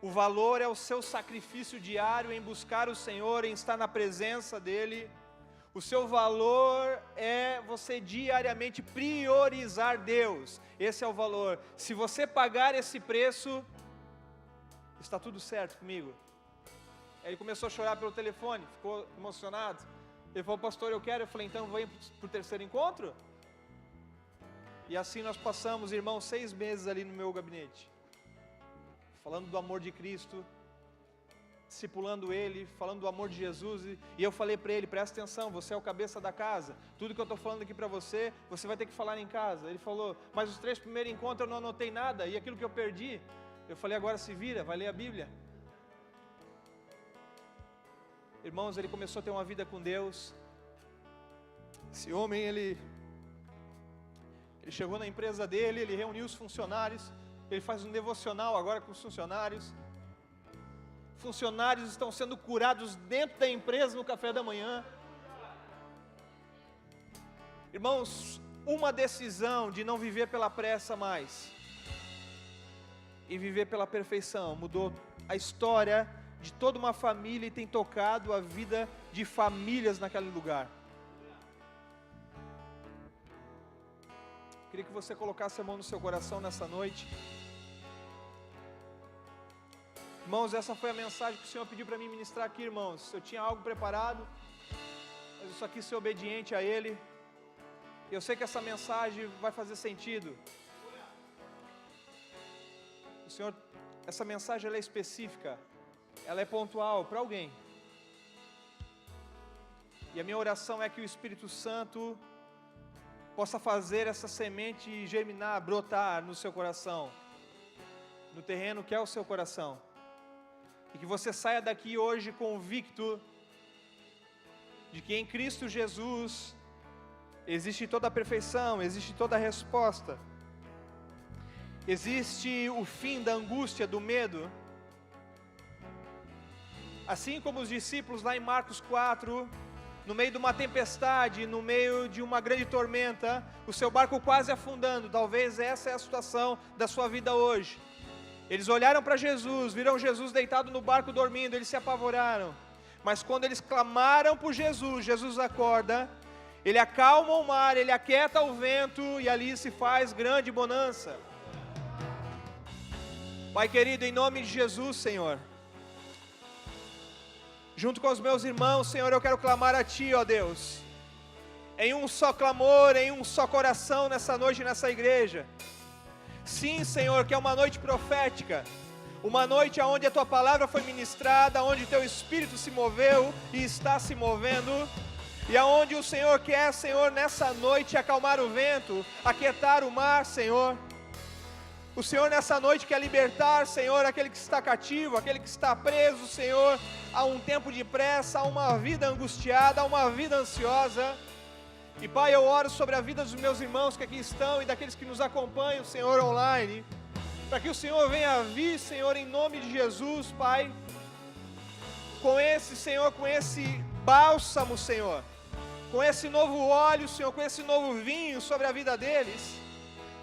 O valor é o seu sacrifício diário em buscar o Senhor, em estar na presença dEle. O seu valor é você diariamente priorizar Deus. Esse é o valor. Se você pagar esse preço, está tudo certo comigo. Aí ele começou a chorar pelo telefone, ficou emocionado. Ele falou, pastor, eu quero. Eu falei, então vem para o terceiro encontro? E assim nós passamos, irmão, 6 meses ali no meu gabinete. Falando do amor de Cristo, discipulando Ele, falando do amor de Jesus. E eu falei para ele, presta atenção, você é o cabeça da casa. Tudo que eu estou falando aqui para você, você vai ter que falar em casa. Ele falou, mas os 3 primeiros encontros eu não anotei nada. E aquilo que eu perdi, eu falei, agora se vira, vai ler a Bíblia. Irmãos, ele começou a ter uma vida com Deus. Esse homem, ele chegou na empresa dele, ele reuniu os funcionários, ele faz um devocional agora com os funcionários. Funcionários estão sendo curados dentro da empresa no café da manhã. Irmãos, uma decisão de não viver pela pressa mais e viver pela perfeição mudou a história de toda uma família e tem tocado a vida de famílias naquele lugar. Queria que você colocasse a mão no seu coração nessa noite. Irmãos, essa foi a mensagem que o Senhor pediu para mim ministrar aqui, irmãos. Eu tinha algo preparado, mas eu só quis ser obediente a Ele. Eu sei que essa mensagem vai fazer sentido. O Senhor, essa mensagem ela é específica, ela é pontual para alguém. E a minha oração é que o Espírito Santo possa fazer essa semente germinar, brotar no seu coração, no terreno que é o seu coração. E que você saia daqui hoje convicto de que em Cristo Jesus existe toda a perfeição, existe toda a resposta, existe o fim da angústia, do medo. Assim como os discípulos lá em Marcos 4, no meio de uma tempestade, no meio de uma grande tormenta, o seu barco quase afundando, talvez essa é a situação da sua vida hoje. Eles olharam para Jesus, viram Jesus deitado no barco dormindo, eles se apavoraram. Mas quando eles clamaram por Jesus, Jesus acorda, Ele acalma o mar, Ele aquieta o vento e ali se faz grande bonança. Pai querido, em nome de Jesus, Senhor, junto com os meus irmãos, Senhor, eu quero clamar a Ti, ó Deus, em um só clamor, em um só coração nessa noite, nessa igreja. Sim, Senhor, que é uma noite profética, uma noite onde a Tua palavra foi ministrada, onde Teu Espírito se moveu e está se movendo, e aonde o Senhor quer, Senhor, nessa noite acalmar o vento, aquietar o mar, Senhor. O Senhor nessa noite quer libertar, Senhor, aquele que está cativo, aquele que está preso, Senhor, a um tempo de pressa, a uma vida angustiada, a uma vida ansiosa. E Pai, eu oro sobre a vida dos meus irmãos que aqui estão e daqueles que nos acompanham, Senhor, online, para que o Senhor venha vir, Senhor, em nome de Jesus, Pai, com esse, Senhor, com esse bálsamo, Senhor, com esse novo óleo, Senhor, com esse novo vinho sobre a vida deles,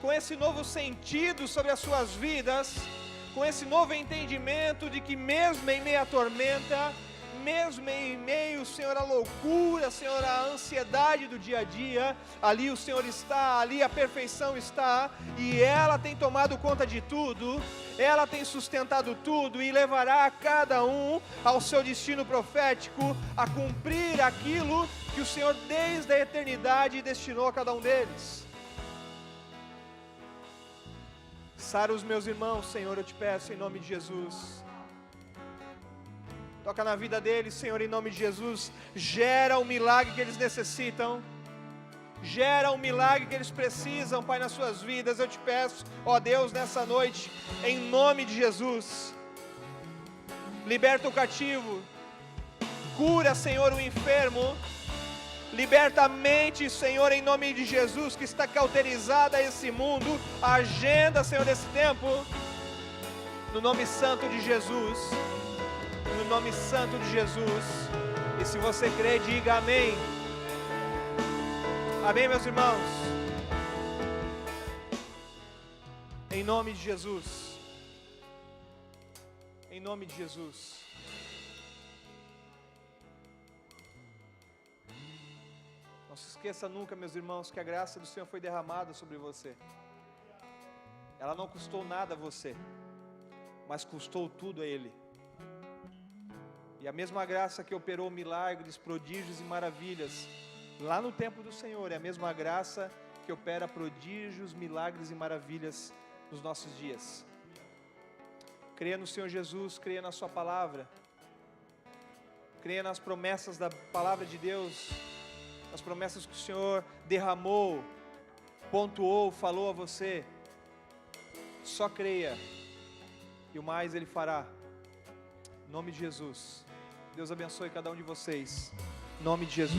com esse novo sentido sobre as suas vidas, com esse novo entendimento de que mesmo em meio à tormenta, mesmo em meio, Senhor, à loucura, Senhor, à ansiedade do dia a dia, ali o Senhor está, ali a perfeição está, e ela tem tomado conta de tudo, ela tem sustentado tudo, e levará a cada um ao seu destino profético, a cumprir aquilo que o Senhor desde a eternidade destinou a cada um deles. Sara os meus irmãos, Senhor, eu te peço em nome de Jesus. Toca na vida deles, Senhor, em nome de Jesus. Gera o milagre que eles necessitam. Gera o milagre que eles precisam, Pai, nas suas vidas. Eu te peço, ó Deus, nessa noite, em nome de Jesus. Liberta o cativo. Cura, Senhor, o enfermo. Liberta a mente, Senhor, em nome de Jesus, que está cauterizada a esse mundo. A agenda, Senhor, desse tempo. No nome santo de Jesus. No nome santo de Jesus. E se você crê, diga amém. Amém, meus irmãos. Em nome de Jesus. Em nome de Jesus. Não se esqueça nunca, meus irmãos, que a graça do Senhor foi derramada sobre você. Ela não custou nada a você, mas custou tudo a Ele. E a mesma graça que operou milagres, prodígios e maravilhas lá no tempo do Senhor, é a mesma graça que opera prodígios, milagres e maravilhas nos nossos dias. Creia no Senhor Jesus, creia na Sua palavra, creia nas promessas da palavra de Deus, as promessas que o Senhor derramou, pontuou, falou a você. Só creia, e o mais Ele fará. Em nome de Jesus. Deus abençoe cada um de vocês. Em nome de Jesus.